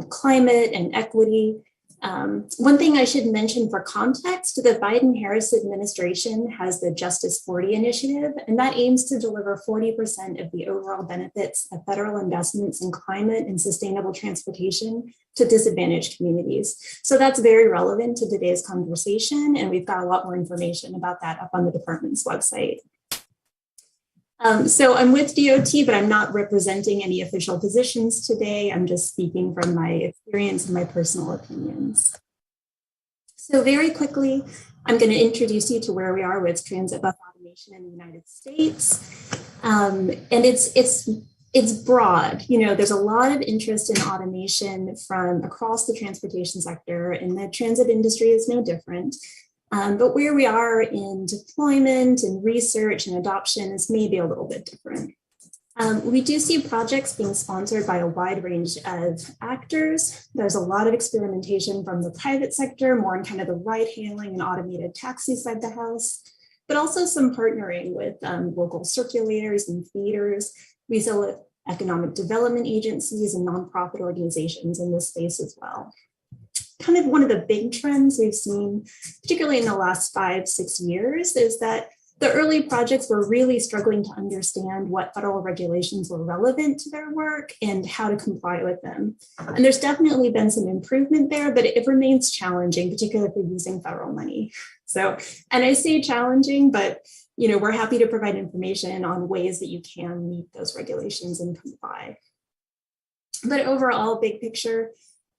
climate and equity. One thing I should mention for context, the Biden-Harris administration has the Justice 40 initiative, and that aims to deliver 40% of the overall benefits of federal investments in climate and sustainable transportation to disadvantaged communities. So that's very relevant to today's conversation, and we've got a lot more information about that up on the department's website. So I'm with DOT, but I'm not representing any official positions today. I'm just speaking from my experience and my personal opinions. So very quickly, I'm going to introduce you to where we are with transit bus automation in the United States. And it's broad. You know, there's a lot of interest in automation from across the transportation sector, and the transit industry is no different. But where we are in deployment and research and adoption is maybe a little bit different. We do see projects being sponsored by a wide range of actors. There's a lot of experimentation from the private sector, more in kind of the ride-hailing and automated taxi side of the house, but also some partnering with local circulators and feeders. We saw with economic development agencies and nonprofit organizations in this space as well. Kind of one of the big trends we've seen, particularly in the last 5-6 years, is that the early projects were really struggling to understand what federal regulations were relevant to their work and how to comply with them. And there's definitely been some improvement there, but it remains challenging, particularly if you're using federal money. So, and I say challenging, but you know, we're happy to provide information on ways that you can meet those regulations and comply. But overall, big picture,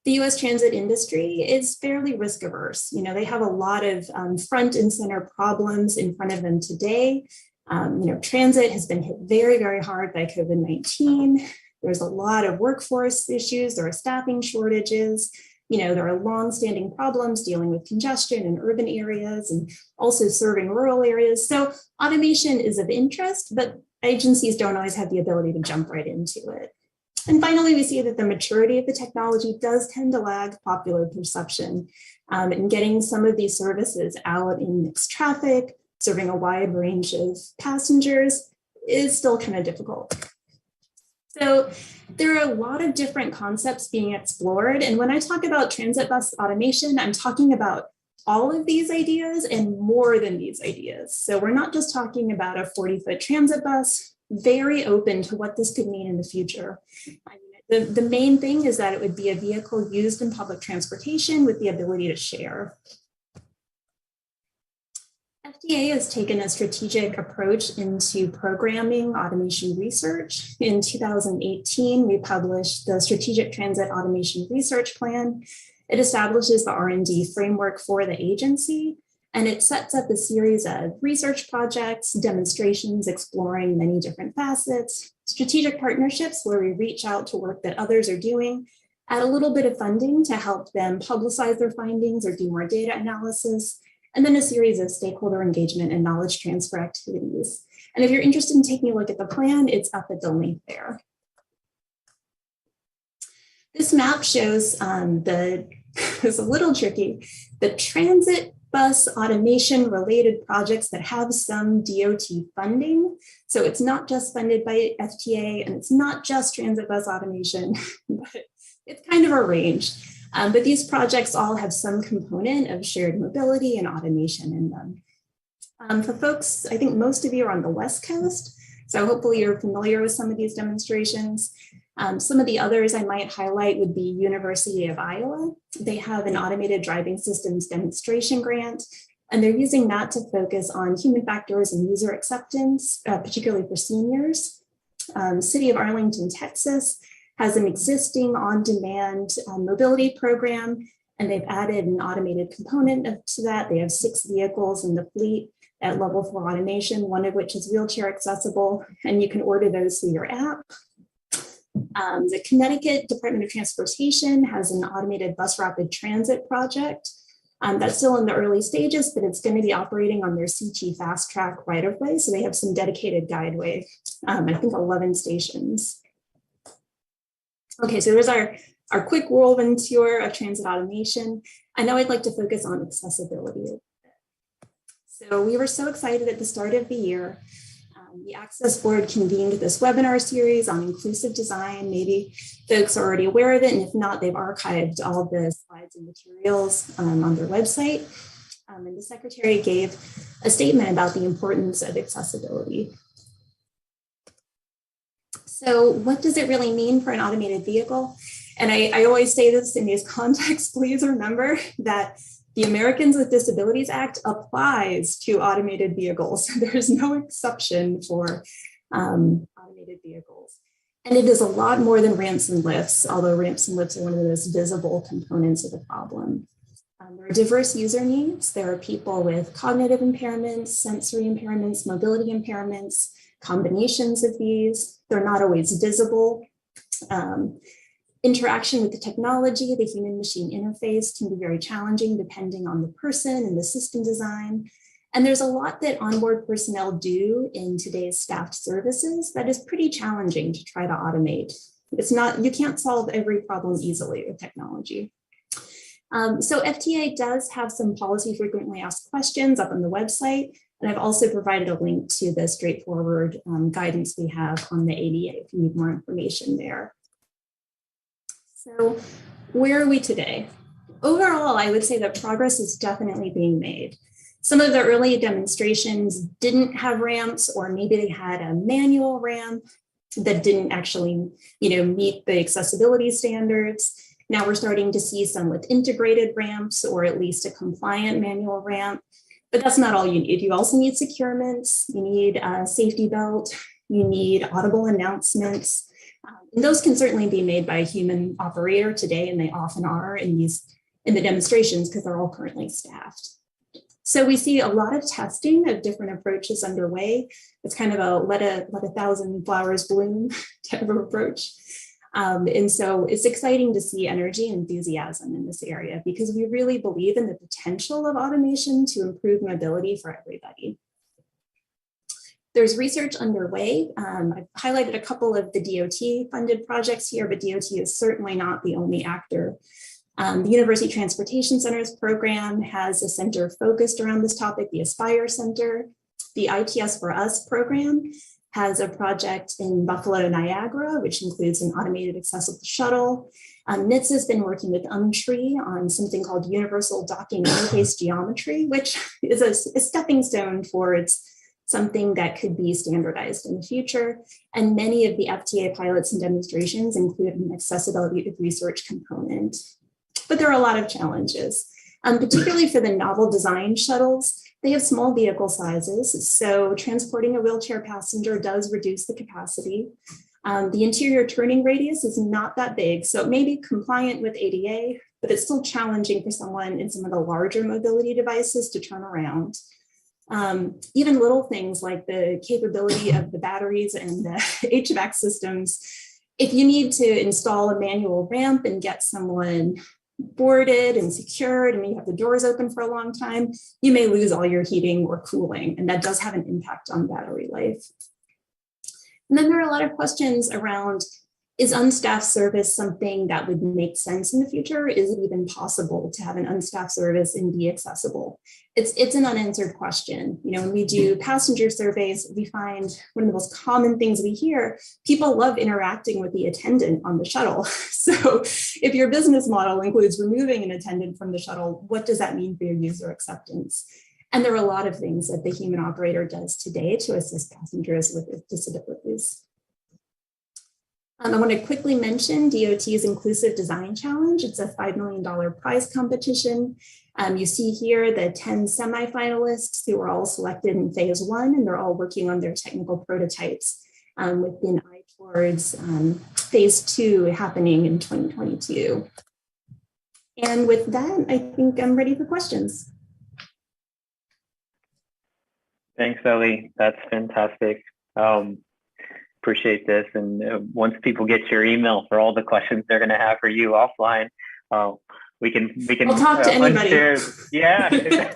the US transit industry is fairly risk averse. You know, they have a lot of front and center problems in front of them today. You know, transit has been hit very, very hard by COVID-19. There's a lot of workforce issues. There are staffing shortages. You know, there are longstanding problems dealing with congestion in urban areas and also serving rural areas. So automation is of interest, but agencies don't always have the ability to jump right into it. And finally, we see that the maturity of the technology does tend to lag popular perception. And getting some of these services out in mixed traffic, serving a wide range of passengers is still kind of difficult. So there are a lot of different concepts being explored. And when I talk about transit bus automation, I'm talking about all of these ideas and more than these ideas. So we're not just talking about a 40-foot transit bus, very open to what this could mean in the future. I mean, the main thing is that it would be a vehicle used in public transportation with the ability to share. FDA has taken a strategic approach into programming automation research. In 2018, we published the Strategic Transit Automation Research Plan. It establishes the R&D framework for the agency, and it sets up a series of research projects, demonstrations exploring many different facets, strategic partnerships where we reach out to work that others are doing, add a little bit of funding to help them publicize their findings or do more data analysis, and then a series of stakeholder engagement and knowledge transfer activities. And if you're interested in taking a look at the plan, it's up at the link there. This map shows it's a little tricky, the transit bus automation related projects that have some DOT funding. So it's not just funded by FTA and it's not just transit bus automation, but it's kind of a range. But these projects all have some component of shared mobility and automation in them. For folks, I think most of you are on the West Coast, so hopefully you're familiar with some of these demonstrations. Some of the others I might highlight would be University of Iowa. They have an automated driving systems demonstration grant, and they're using that to focus on human factors and user acceptance, particularly for seniors. City of Arlington, Texas has an existing on-demand mobility program, and they've added an automated component to that. They have 6 vehicles in the fleet at level 4 automation, one of which is wheelchair accessible, and you can order those through your app. The Connecticut Department of Transportation has an automated bus rapid transit project. That's still in the early stages, but it's going to be operating on their CT fast track right of way. So they have some dedicated guideway, I think 11 stations. Okay, so there's our quick whirlwind tour of transit automation. I know I'd like to focus on accessibility. So we were so excited at the start of the year. The Access Board convened this webinar series on inclusive design. Maybe folks are already aware of it, and if not, they've archived all the slides and materials on their website. And the Secretary gave a statement about the importance of accessibility. So what does it really mean for an automated vehicle? And I always say this in these contexts, please remember that the Americans with Disabilities Act applies to automated vehicles. There's no exception for automated vehicles. And it is a lot more than ramps and lifts, although ramps and lifts are one of the most visible components of the problem. There are diverse user needs. There are people with cognitive impairments, sensory impairments, mobility impairments, combinations of these. They're not always visible. Interaction with the technology, the human-machine interface can be very challenging depending on the person and the system design. And there's a lot that onboard personnel do in today's staffed services that is pretty challenging to try to automate. It's not, you can't solve every problem easily with technology. So FTA does have some policy frequently asked questions up on the website. And I've also provided a link to the straightforward guidance we have on the ADA if you need more information there. So where are we today? Overall, I would say that progress is definitely being made. Some of the early demonstrations didn't have ramps, or maybe they had a manual ramp that didn't actually, meet the accessibility standards. Now we're starting to see some with integrated ramps, or at least a compliant manual ramp. But that's not all you need. You also need securements, you need a safety belt, you need audible announcements. And those can certainly be made by a human operator today, and they often are in the demonstrations because they're all currently staffed. So we see a lot of testing of different approaches underway. It's kind of a let a thousand flowers bloom type of approach. And so it's exciting to see energy and enthusiasm in this area because we really believe in the potential of automation to improve mobility for everybody. There's research underway. I've highlighted a couple of the DOT funded projects here, but DOT is certainly not the only actor. The University Transportation Center's program has a center focused around this topic, the Aspire Center. The ITS for Us program has a project in Buffalo, Niagara, which includes an automated accessible shuttle. NHTSA has been working with Tree on something called Universal Docking Interface Geometry, which is a stepping stone towards something that could be standardized in the future. And many of the FTA pilots and demonstrations include an accessibility research component. But there are a lot of challenges, particularly for the novel design shuttles. They have small vehicle sizes, so transporting a wheelchair passenger does reduce the capacity. The interior turning radius is not that big, so it may be compliant with ADA, but it's still challenging for someone in some of the larger mobility devices to turn around. Even little things like the capability of the batteries and the HVAC systems. If you need to install a manual ramp and get someone boarded and secured, and you have the doors open for a long time, you may lose all your heating or cooling, and that does have an impact on battery life. And then there are a lot of questions around, Is unstaffed service something that would make sense in the future? Is it even possible to have an unstaffed service and be accessible? It's an unanswered question. You know, when we do passenger surveys, we find one of the most common things we hear, people love interacting with the attendant on the shuttle. So if your business model includes removing an attendant from the shuttle, what does that mean for your user acceptance? And there are a lot of things that the human operator does today to assist passengers with disabilities. I want to quickly mention DOT's Inclusive Design Challenge. It's a $5 million prize competition. You see here the 10 semifinalists who were all selected in phase 1, and they're all working on their technical prototypes with an eye towards phase 2 happening in 2022. And with that, I think I'm ready for questions. Thanks, Ellie. That's fantastic. Appreciate this. And once people get your email for all the questions they're going to have for you offline, we can I'll talk to anybody. Yeah.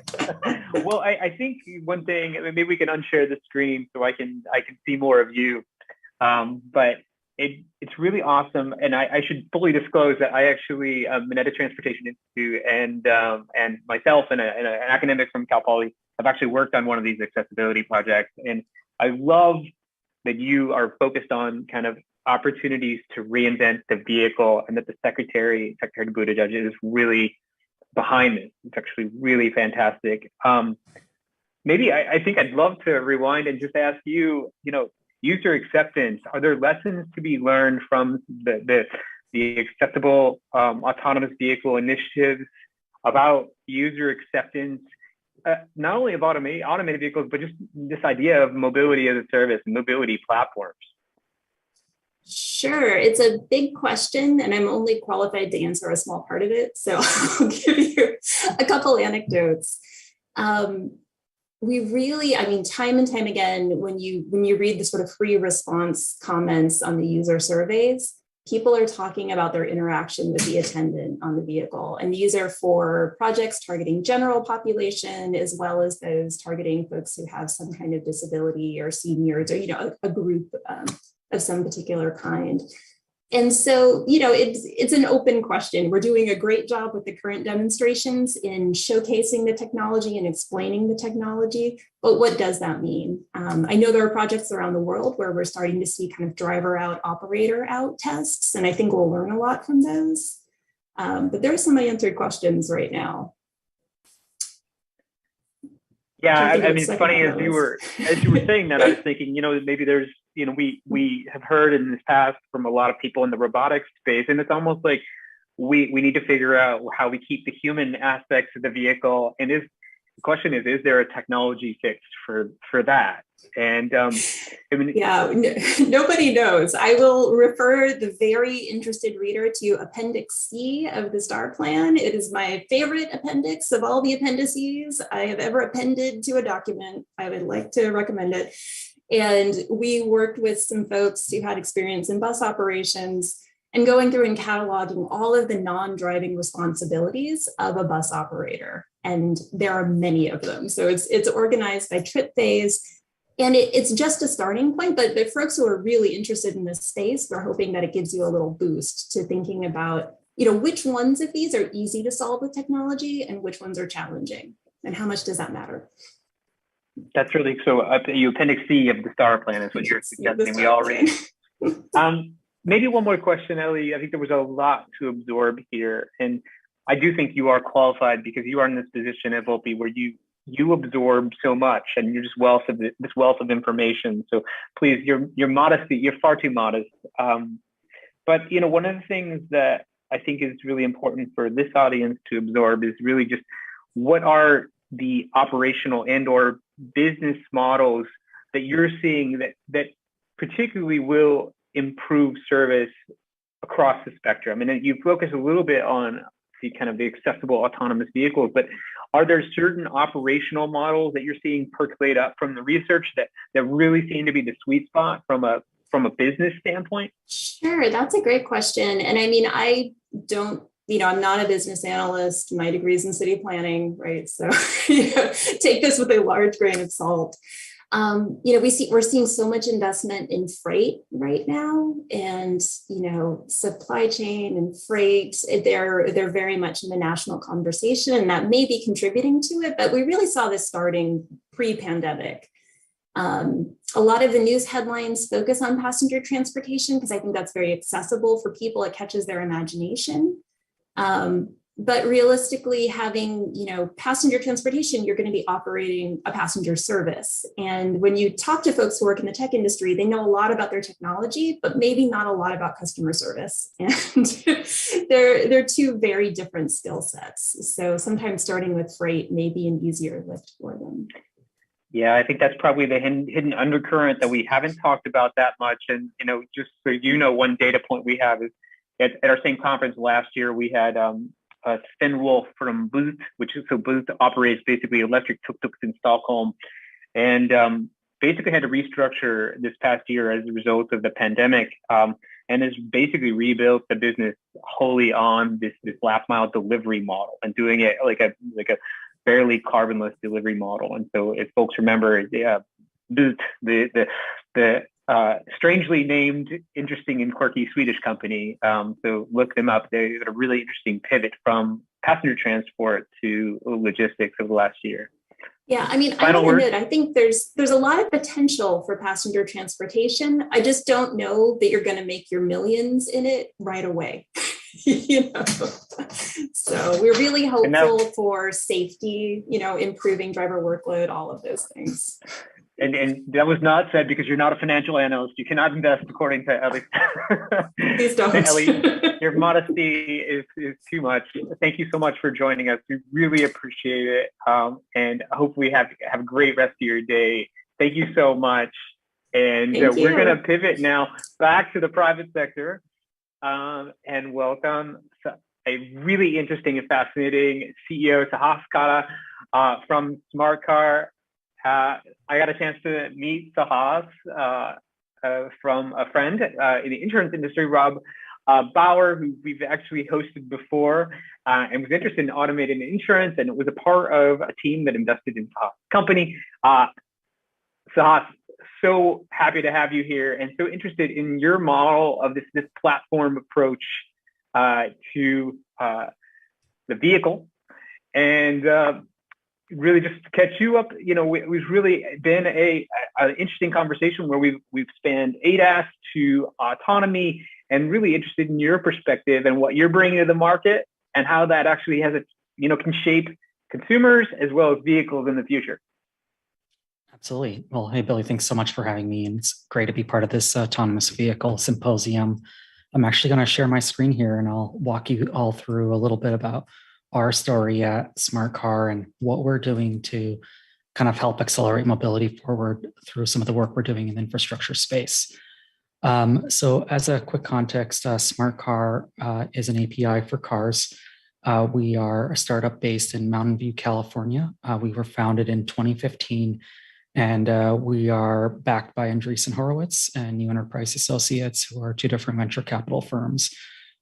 Well, I think one thing, maybe we can unshare the screen so I can see more of you. But it's really awesome. And I should fully disclose that I actually Minetta Transportation Institute and myself and an academic from Cal Poly have actually worked on one of these accessibility projects. And I love that you are focused on kind of opportunities to reinvent the vehicle, and that the Secretary Buttigieg is really behind this. It's actually really fantastic. Maybe I think I'd love to rewind and just ask you, user acceptance. Are there lessons to be learned from the acceptable autonomous vehicle initiatives about user acceptance? Not only of automated vehicles, but just this idea of mobility as a service, mobility platforms. Sure, it's a big question, and I'm only qualified to answer a small part of it. So I'll give you a couple anecdotes. We really, time and time again, when you read the sort of free response comments on the user surveys, people are talking about their interaction with the attendant on the vehicle. And these are for projects targeting general population, as well as those targeting folks who have some kind of disability or seniors or, a group of some particular kind. And so, it's an open question. We're doing a great job with the current demonstrations in showcasing the technology and explaining the technology, but what does that mean? I know there are projects around the world where we're starting to see kind of driver out, operator out tests, and I think we'll learn a lot from those. But there are some unanswered questions right now. Yeah, it's funny as you were saying that, I was thinking, maybe there's, we have heard in this past from a lot of people in the robotics space, and it's almost like we need to figure out how we keep the human aspects of the vehicle. And the question is there a technology fix for that? And nobody knows. I will refer the very interested reader to Appendix C of the STAR plan. It is my favorite appendix of all the appendices I have ever appended to a document. I would like to recommend it. And we worked with some folks who had experience in bus operations and going through and cataloging all of the non-driving responsibilities of a bus operator. And there are many of them. So it's organized by trip phase. And it's just a starting point, but the folks who are really interested in this space, we're hoping that it gives you a little boost to thinking about, which ones of these are easy to solve with technology and which ones are challenging, and how much does that matter? That's really, so Appendix C of the STAR plan is what you're suggesting we all read. Maybe one more question, Ellie. I think there was a lot to absorb here, and I do think you are qualified because you are in this position at Volpe where you absorb so much, and you're just this wealth of information. So please, your modesty, you're far too modest. But one of the things that I think is really important for this audience to absorb is really just what are the operational and/or business models that you're seeing that particularly will improve service across the spectrum. And you focus a little bit on the accessible autonomous vehicles, but are there certain operational models that you're seeing percolate up from the research that really seem to be the sweet spot from a business standpoint? Sure, that's a great question. And I don't, I'm not a business analyst. My degree's in city planning, right? So take this with a large grain of salt. We're seeing so much investment in freight right now, and supply chain and freight, they're very much in the national conversation, and that may be contributing to it, but we really saw this starting pre-pandemic. A lot of the news headlines focus on passenger transportation because I think that's very accessible for people. It catches their imagination. But realistically, having passenger transportation, you're going to be operating a passenger service. And when you talk to folks who work in the tech industry, they know a lot about their technology, but maybe not a lot about customer service. And they're two very different skill sets. So sometimes starting with freight may be an easier lift for them. Yeah, I think that's probably the hidden undercurrent that we haven't talked about that much. And just so one data point we have is at our same conference last year, we had Sven Wolf from Booth, Booth operates basically electric tuk-tuks in Stockholm, and basically had to restructure this past year as a result of the pandemic, and has basically rebuilt the business wholly on this last mile delivery model and doing it like a fairly carbonless delivery model. And so, if folks remember, Booth, the strangely named, interesting and quirky Swedish company. So look them up. They had a really interesting pivot from passenger transport to logistics over the last year. Yeah, I want to admit, I think there's a lot of potential for passenger transportation. I just don't know that you're going to make your millions in it right away. So we're really hopeful for safety, improving driver workload, all of those things. And that was not said because you're not a financial analyst. You cannot invest according to Ellie. Please don't. Ellie, your modesty is too much. Thank you so much for joining us. We really appreciate it. And hopefully have a great rest of your day. Thank you so much. And we're going to pivot now back to the private sector and welcome a really interesting and fascinating CEO, Sahas Kara from SmartCar. I got a chance to meet Sahas from a friend in the insurance industry, Rob Bauer, who we've actually hosted before, and was interested in automated insurance, and was a part of a team that invested in Sahas' company. Sahas, so happy to have you here, and so interested in your model of this platform approach to the vehicle, and really just to catch you up, it was really been an interesting conversation where we've spanned ADAS to autonomy, and really interested in your perspective and what you're bringing to the market and how that actually can shape consumers as well as vehicles in the future. Absolutely. Well, hey, Billy, thanks so much for having me. And it's great to be part of this autonomous vehicle symposium. I'm actually going to share my screen here, and I'll walk you all through a little bit about our story at SmartCar and what we're doing to kind of help accelerate mobility forward through some of the work we're doing in the infrastructure space. So as a quick context, SmartCar is an API for cars. We are a startup based in Mountain View, California. We were founded in 2015, and we are backed by Andreessen Horowitz and New Enterprise Associates, who are two different venture capital firms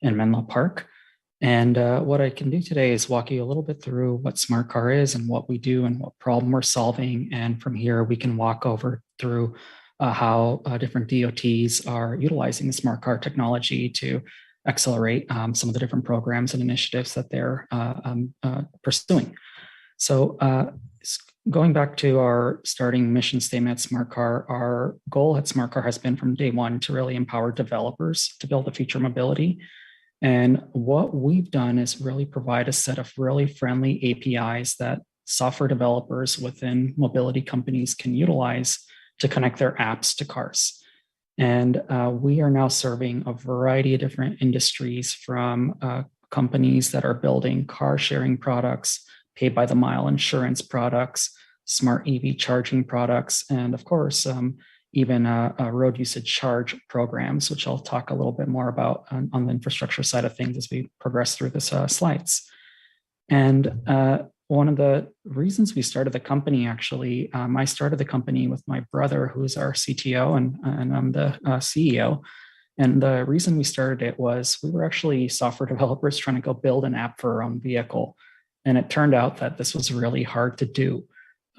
in Menlo Park. And what I can do today is walk you a little bit through what SmartCar is and what we do and what problem we're solving. And from here, we can walk over through how different DOTs are utilizing the SmartCar technology to accelerate some of the different programs and initiatives that they're pursuing. So going back to our starting mission statement at SmartCar, our goal at SmartCar has been from day one to really empower developers to build the future mobility. And what we've done is really provide a set of really friendly APIs that software developers within mobility companies can utilize to connect their apps to cars. And we are now serving a variety of different industries, from companies that are building car sharing products, pay by the mile insurance products, smart EV charging products, and of course, even road usage charge programs, which I'll talk a little bit more about on the infrastructure side of things as we progress through this slides. And one of the reasons we started the company, actually, I started the company with my brother, who's our CTO, and I'm the CEO. And the reason we started it was we were actually software developers trying to go build an app for our own vehicle. And it turned out that this was really hard to do.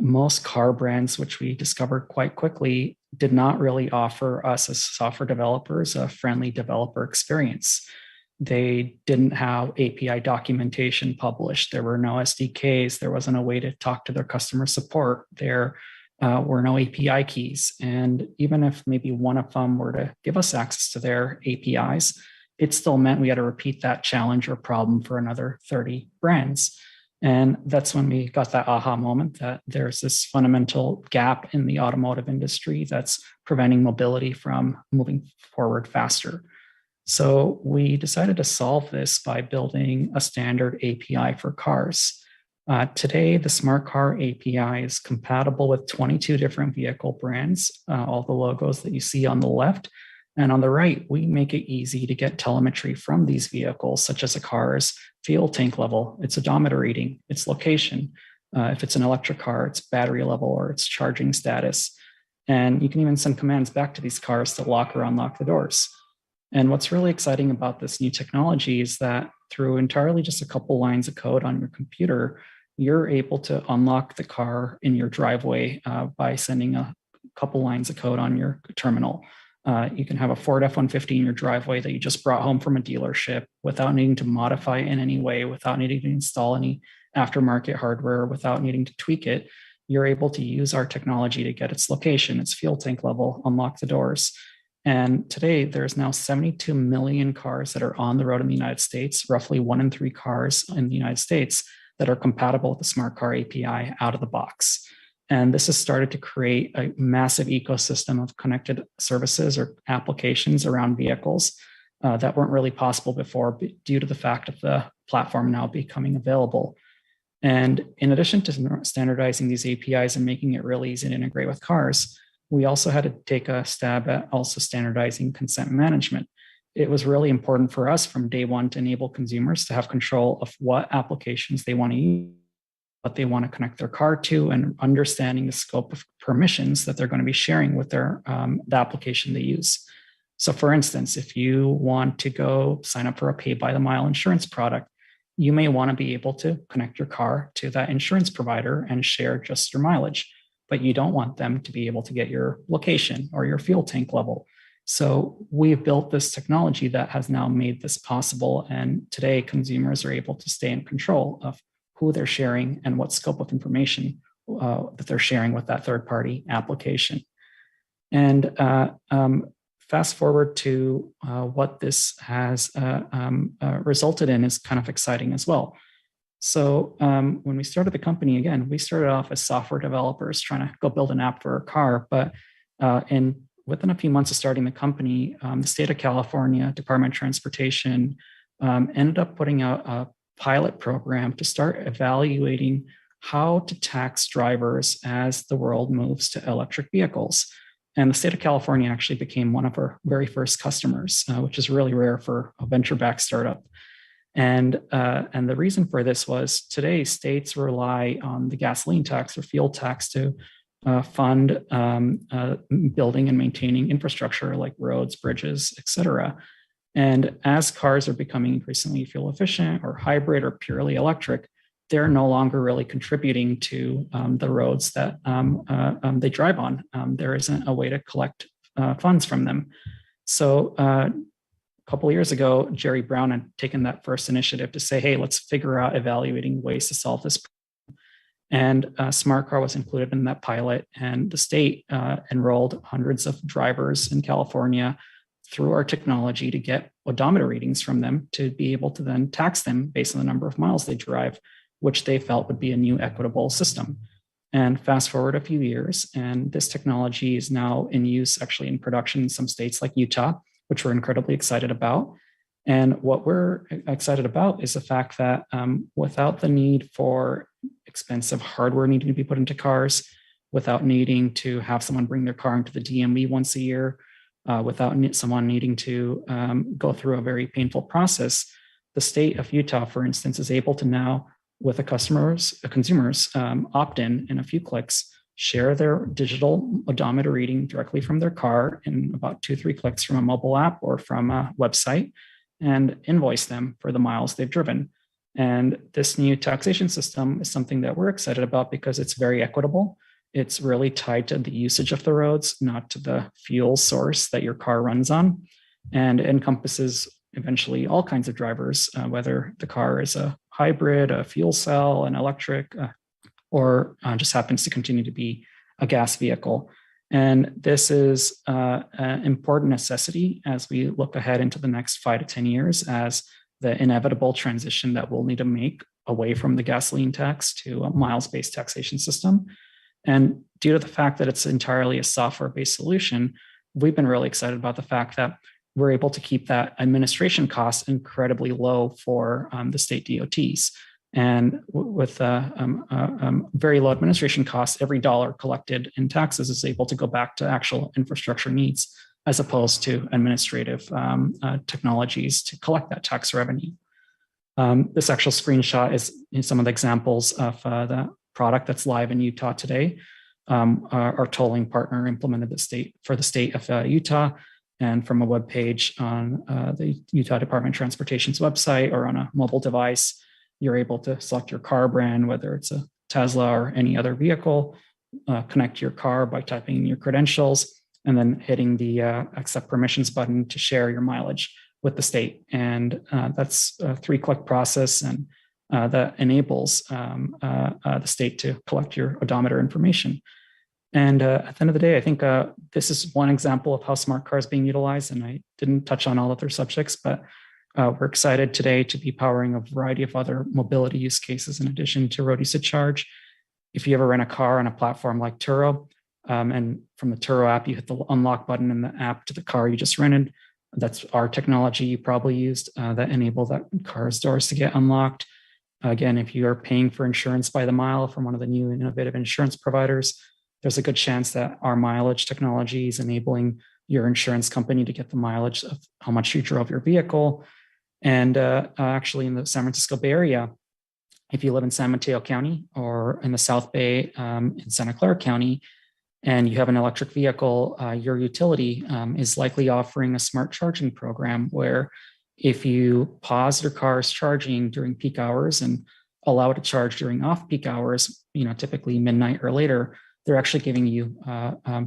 most car brands, which we discovered quite quickly, did not really offer us as software developers a friendly developer experience. They didn't have API documentation published. There were no SDKs. There wasn't a way to talk to their customer support. There were no API keys. And even if maybe one of them were to give us access to their APIs, it still meant we had to repeat that challenge or problem for another 30 brands. And that's when we got that aha moment that there's this fundamental gap in the automotive industry that's preventing mobility from moving forward faster. So we decided to solve this by building a standard API for cars. Today, the Smart Car API is compatible with 22 different vehicle brands, all the logos that you see on the left. And on the right, we make it easy to get telemetry from these vehicles, such as a car's fuel tank level, its odometer reading, its location. If it's an electric car, its battery level or its charging status. And you can even send commands back to these cars to lock or unlock the doors. And what's really exciting about this new technology is that through entirely just a couple lines of code on your computer, you're able to unlock the car in your driveway by sending a couple lines of code on your terminal. You can have a Ford F-150 in your driveway that you just brought home from a dealership without needing to modify it in any way, without needing to install any aftermarket hardware, without needing to tweak it. You're able to use our technology to get its location, its fuel tank level, unlock the doors. And today, there's now 72 million cars that are on the road in the United States, roughly 1 in 3 cars in the United States that are compatible with the Smart Car API out of the box. And this has started to create a massive ecosystem of connected services or applications around vehicles that weren't really possible before due to the fact of the platform now becoming available. And in addition to standardizing these APIs and making it really easy to integrate with cars, we also had to take a stab at also standardizing consent management. It was really important for us from day one to enable consumers to have control of what applications they want to use, what they want to connect their car to, and understanding the scope of permissions that they're going to be sharing with their the application they use. So for instance, if you want to go sign up for a pay by the mile insurance product, you may want to be able to connect your car to that insurance provider and share just your mileage, but you don't want them to be able to get your location or your fuel tank level. So we've built this technology that has now made this possible. And today consumers are able to stay in control of who they're sharing and what scope of information that they're sharing with that third-party application. And fast forward to what this has resulted in is kind of exciting as well. So when we started the company, again, we started off as software developers trying to go build an app for a car. But within a few months of starting the company, the state of California Department of Transportation ended up putting out a pilot program to start evaluating how to tax drivers as the world moves to electric vehicles. And the state of California actually became one of our very first customers, which is really rare for a venture-backed startup. And the reason for this was today states rely on the gasoline tax or fuel tax to fund building and maintaining infrastructure like roads, bridges, et cetera. And as cars are becoming increasingly fuel efficient or hybrid or purely electric, they're no longer really contributing to the roads that they drive on. There isn't a way to collect funds from them. So a couple of years ago, Jerry Brown had taken that first initiative to say, hey, let's figure out evaluating ways to solve this problem. And Smart Car was included in that pilot, and the state enrolled hundreds of drivers in California through our technology to get odometer readings from them to be able to then tax them based on the number of miles they drive, which they felt would be a new equitable system. And fast forward a few years, and this technology is now in use actually in production in some states like Utah, which we're incredibly excited about. And what we're excited about is the fact that without the need for expensive hardware needing to be put into cars, without needing to have someone bring their car into the DMV once a year, without someone needing to go through a very painful process, the state of Utah, for instance, is able to now, with consumers opt in a few clicks, share their digital odometer reading directly from their car in about 2-3 clicks from a mobile app or from a website, and invoice them for the miles they've driven. And this new taxation system is something that we're excited about because it's very equitable. It's really tied to the usage of the roads, not to the fuel source that your car runs on, and encompasses eventually all kinds of drivers, whether the car is a hybrid, a fuel cell, an electric, or just happens to continue to be a gas vehicle. And this is an important necessity as we look ahead into the next 5 to 10 years, as the inevitable transition that we'll need to make away from the gasoline tax to a miles-based taxation system. And due to the fact that it's entirely a software-based solution, we've been really excited about the fact that we're able to keep that administration cost incredibly low for the state DOTs. And with very low administration costs, every dollar collected in taxes is able to go back to actual infrastructure needs, as opposed to administrative technologies to collect that tax revenue. This actual screenshot is some of the examples of the product that's live in Utah today. Our tolling partner implemented for the state of Utah, and from a web page on the Utah Department of Transportation's website or on a mobile device, you're able to select your car brand, whether it's a Tesla or any other vehicle, connect your car by typing in your credentials, and then hitting the accept permissions button to share your mileage with the state. And that's a 3-click process, and that enables the state to collect your odometer information. And at the end of the day, I think this is one example of how smart car is being utilized. And I didn't touch on all other subjects, but we're excited today to be powering a variety of other mobility use cases in addition to road usage charge. If you ever rent a car on a platform like Turo, and from the Turo app, you hit the unlock button in the app to the car you just rented. That's our technology you probably used that enable that car's doors to get unlocked. Again, if you are paying for insurance by the mile from one of the new innovative insurance providers, there's a good chance that our mileage technology is enabling your insurance company to get the mileage of how much you drove your vehicle. And actually in the San Francisco Bay Area, if you live in San Mateo County or in the South Bay in Santa Clara County, and you have an electric vehicle, your utility is likely offering a smart charging program where if you pause your car's charging during peak hours and allow it to charge during off-peak hours, typically midnight or later, they're actually giving you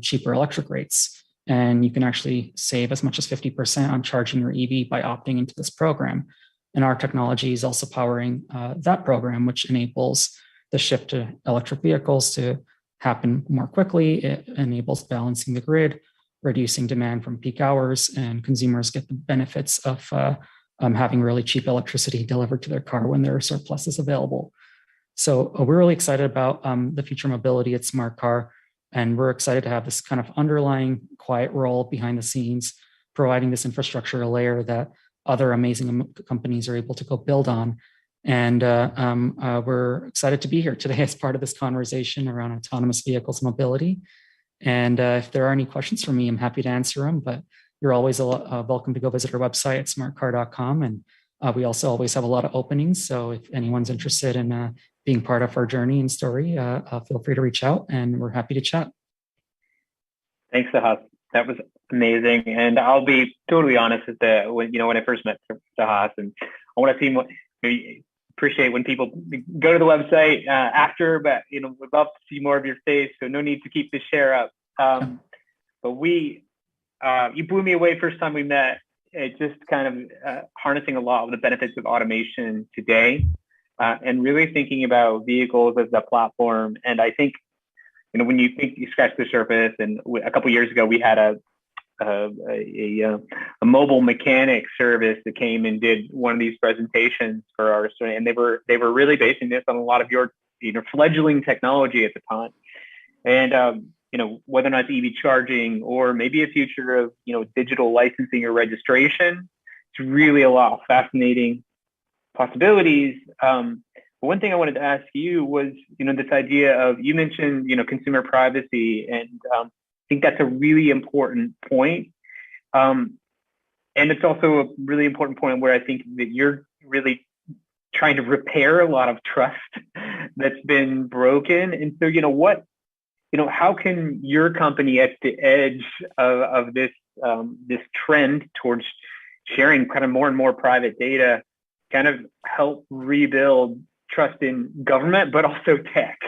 cheaper electric rates. And you can actually save as much as 50% on charging your EV by opting into this program. And our technology is also powering that program, which enables the shift to electric vehicles to happen more quickly. It enables balancing the grid, reducing demand from peak hours, and consumers get the benefits of having really cheap electricity delivered to their car when their surplus is available. So we're really excited about the future mobility at Smart Car, and we're excited to have this kind of underlying quiet role behind the scenes, providing this infrastructure layer that other amazing companies are able to go build on. And we're excited to be here today as part of this conversation around autonomous vehicles mobility. And if there are any questions for me, I'm happy to answer them, but you're always welcome to go visit our website at smartcar.com. And we also always have a lot of openings. So if anyone's interested in being part of our journey and story, feel free to reach out, and we're happy to chat. Thanks, Sahas. That was amazing. And I'll be totally honest with when I first met Sahas, and I want to see what appreciate when people go to the website after, but we'd love to see more of your face. So no need to keep the share up. But you blew me away first time we met. It just kind of harnessing a lot of the benefits of automation today, and really thinking about vehicles as a platform. And I think, when you scratch the surface, and a couple of years ago, we had a mobile mechanic service that came and did one of these presentations for our students, and they were really basing this on a lot of your fledgling technology at the time. And whether or not it's EV charging or maybe a future of digital licensing or registration, it's really a lot of fascinating possibilities. But one thing I wanted to ask you was this idea of, you mentioned consumer privacy, and I think that's a really important point. And it's also a really important point where I think that you're really trying to repair a lot of trust that's been broken. And so, how can your company at the edge of this this trend towards sharing kind of more and more private data kind of help rebuild trust in government, but also tech?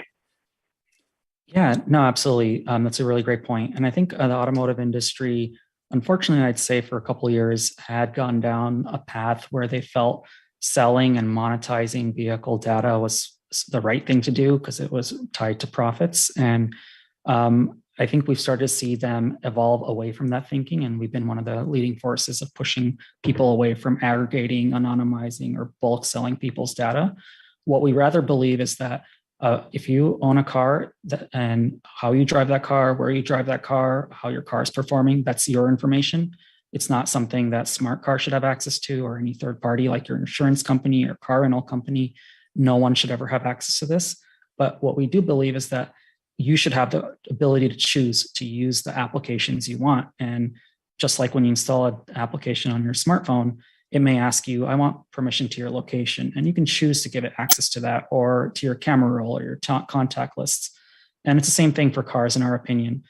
Yeah, no, absolutely. That's a really great point. And I think the automotive industry, unfortunately, I'd say for a couple of years had gone down a path where they felt selling and monetizing vehicle data was the right thing to do because it was tied to profits. And I think we've started to see them evolve away from that thinking. And we've been one of the leading forces of pushing people away from aggregating, anonymizing, or bulk selling people's data. What we rather believe is that if you own a car and how you drive that car, where you drive that car, how your car is performing, that's your information. It's not something that Smart Car should have access to, or any third party like your insurance company or car rental company. No one should ever have access to this. But what we do believe is that you should have the ability to choose to use the applications you want. And just like when you install an application on your smartphone, it may ask you, I want permission to your location, and you can choose to give it access to that, or to your camera roll or your contact lists. And it's the same thing for cars, in our opinion.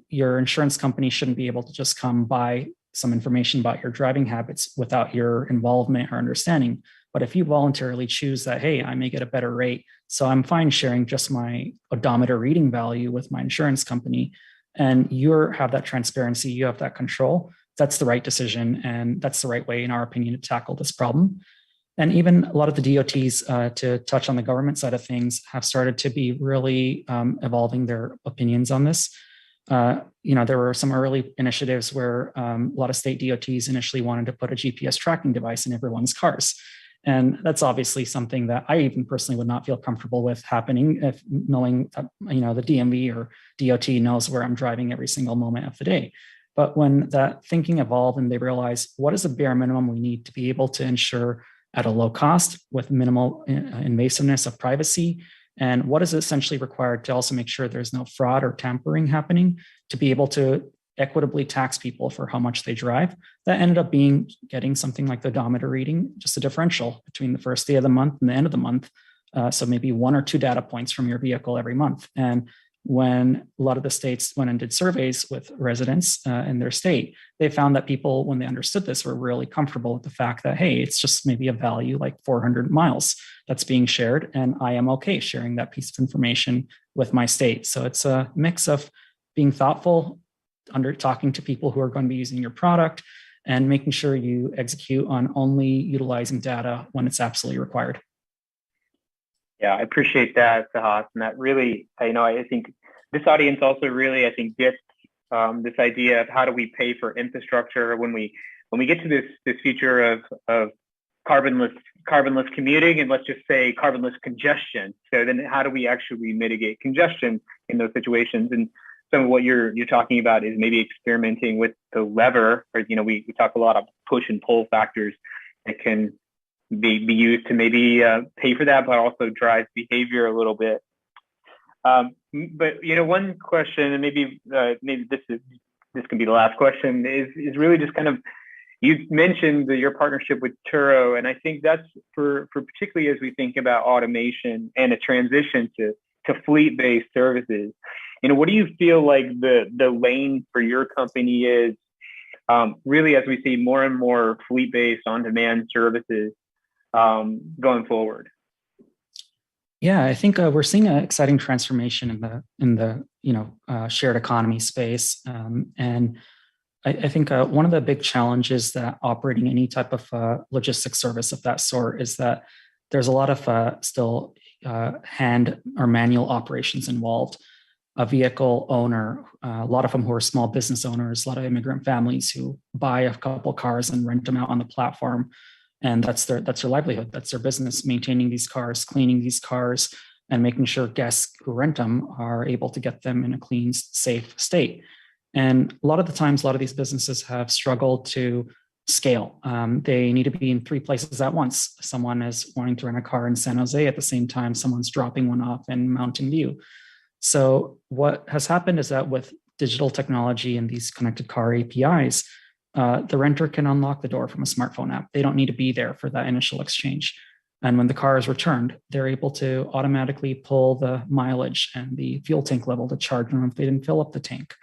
Your insurance company shouldn't be able to just come by some information about your driving habits without your involvement or understanding. But if you voluntarily choose that, hey, I may get a better rate, so I'm fine sharing just my odometer reading value with my insurance company, and you have that transparency, you have that control, that's the right decision. And that's the right way, in our opinion, to tackle this problem. And even a lot of the DOTs, to touch on the government side of things, have started to be really evolving their opinions on this. There were some early initiatives where a lot of state DOTs initially wanted to put a GPS tracking device in everyone's cars. And that's obviously something that I even personally would not feel comfortable with happening, if knowing that, the DMV or DOT knows where I'm driving every single moment of the day. But when that thinking evolved and they realized, what is the bare minimum we need to be able to ensure at a low cost with minimal invasiveness of privacy, and what is essentially required to also make sure there's no fraud or tampering happening to be able to equitably tax people for how much they drive, that ended up getting something like the odometer reading, just a differential between the first day of the month and the end of the month. So maybe 1 or 2 data points from your vehicle every month. And when a lot of the states went and did surveys with residents in their state, they found that people, when they understood this, were really comfortable with the fact that, hey, it's just maybe a value like 400 miles that's being shared, and I am okay sharing that piece of information with my state. So it's a mix of being thoughtful, talking to people who are going to be using your product, and making sure you execute on only utilizing data when it's absolutely required. Yeah, I appreciate that, Sahas, and that really, I think this audience also really, gets this idea of how do we pay for infrastructure when we get to this future of carbonless commuting, and let's just say carbonless congestion. So then, how do we actually mitigate congestion in those situations? And some of what you're talking about is maybe experimenting with the lever, or we talk a lot of push and pull factors that can be used to maybe pay for that, but also drive behavior a little bit. But one question, and maybe this can be the last question, is really just kind of, you mentioned your partnership with Turo, and I think that's for particularly as we think about automation and a transition to fleet-based services. What do you feel like the lane for your company is, really, as we see more and more fleet-based on-demand services going forward? Yeah, I think we're seeing an exciting transformation in the shared economy space, and I think one of the big challenges that operating any type of logistics service of that sort is that there's a lot of still hand or manual operations involved. A vehicle owner, a lot of them who are small business owners, a lot of immigrant families who buy a couple cars and rent them out on the platform. And that's their livelihood. That's their business, maintaining these cars, cleaning these cars, and making sure guests who rent them are able to get them in a clean, safe state. And a lot of the times, a lot of these businesses have struggled to scale. They need to be in 3 places at once. Someone is wanting to rent a car in San Jose at the same time someone's dropping one off in Mountain View. So what has happened is that with digital technology and these connected car APIs, the renter can unlock the door from a smartphone app. They don't need to be there for that initial exchange. And when the car is returned, they're able to automatically pull the mileage and the fuel tank level to charge them if they didn't fill up the tank.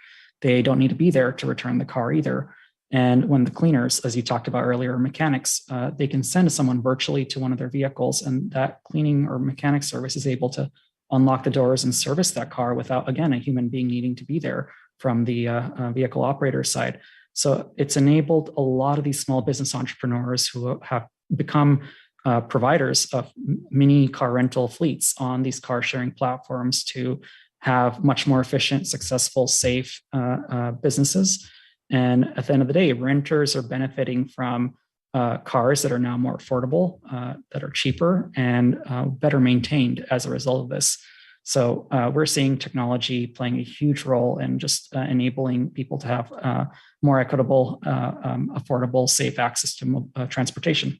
They don't need to be there to return the car either. And when the cleaners, as you talked about earlier, mechanics, they can send someone virtually to one of their vehicles, and that cleaning or mechanic service is able to unlock the doors and service that car without, again, a human being needing to be there from the vehicle operator side. So it's enabled a lot of these small business entrepreneurs who have become providers of mini car rental fleets on these car sharing platforms to have much more efficient, successful, safe businesses. And at the end of the day, renters are benefiting from cars that are now more affordable, that are cheaper and better maintained as a result of this. So we're seeing technology playing a huge role in just enabling people to have more equitable, affordable, safe access to transportation.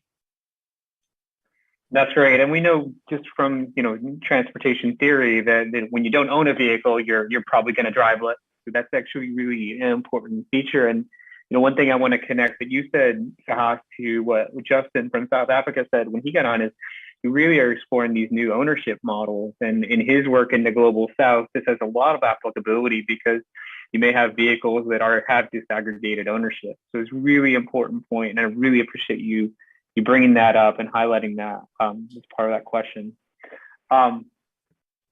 That's great, and we know just from transportation theory that when you don't own a vehicle, you're probably going to drive less. So that's actually really an important feature. And one thing I want to connect that you said, Sahas, to what Justin from South Africa said when he got on is we really are exploring these new ownership models. And in his work in the global South, this has a lot of applicability because you may have vehicles that have disaggregated ownership. So it's a really important point, and I really appreciate you bringing that up and highlighting that as part of that question. I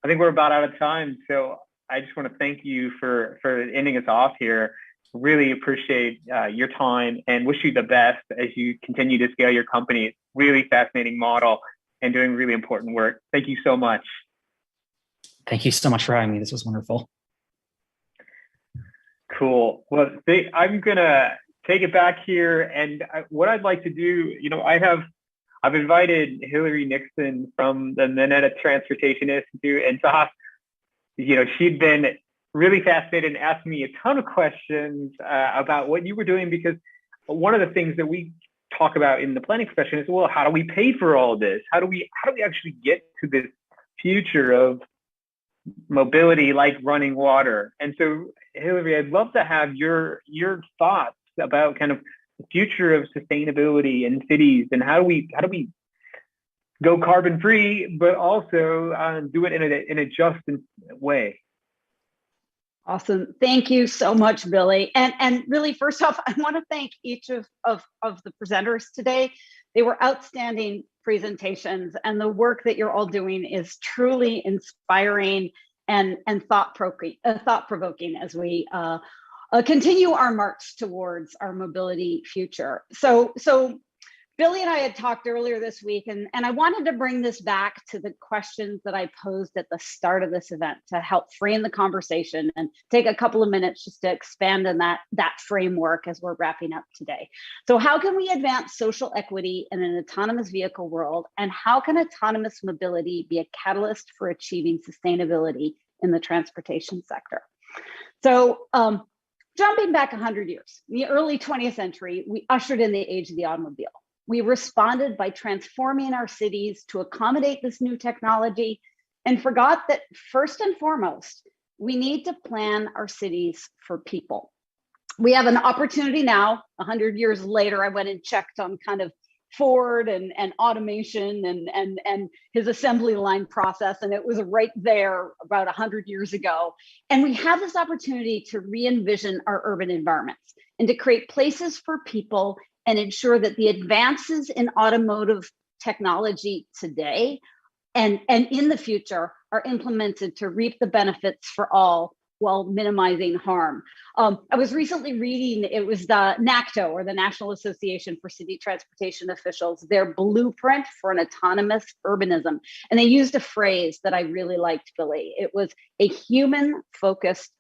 think we're about out of time, so I just want to thank you for ending us off here. Really appreciate your time and wish you the best as you continue to scale your company. It's a really fascinating model and doing really important work. Thank you so much. Thank you so much for having me. This was wonderful. Cool. Well, I'm gonna take it back here, and what I'd like to do, I've invited Hillary Nixon from the Minetta Transportation Institute, and Sahas, she'd been really fascinated and asked me a ton of questions about what you were doing, because one of the things that we talk about in the planning profession is, well, how do we pay for all this? How do we actually get to this future of mobility like running water? And so, Hillary, I'd love to have your thoughts about kind of the future of sustainability in cities, and how do we go carbon free, but also do it in a just way. Awesome. Thank you so much, Billy. And really, first off, I want to thank each of the presenters today. They were outstanding presentations, and the work that you're all doing is truly inspiring and thought-provoking as we continue our march towards our mobility future. So Billy and I had talked earlier this week, and I wanted to bring this back to the questions that I posed at the start of this event to help frame the conversation and take a couple of minutes just to expand on that framework as we're wrapping up today. So how can we advance social equity in an autonomous vehicle world, and how can autonomous mobility be a catalyst for achieving sustainability in the transportation sector? So jumping back 100 years, in the early 20th century, we ushered in the age of the automobile. We responded by transforming our cities to accommodate this new technology, and forgot that first and foremost, we need to plan our cities for people. We have an opportunity now, 100 years later. I went and checked on kind of Ford and automation and his assembly line process, and it was right there about 100 years ago. And we have this opportunity to re-envision our urban environments and to create places for people and ensure that the advances in automotive technology today and in the future are implemented to reap the benefits for all while minimizing harm. I was recently reading, it was the NACTO, or the National Association for City Transportation Officials, their blueprint for an autonomous urbanism. And they used a phrase that I really liked, Billy. It was a human-focused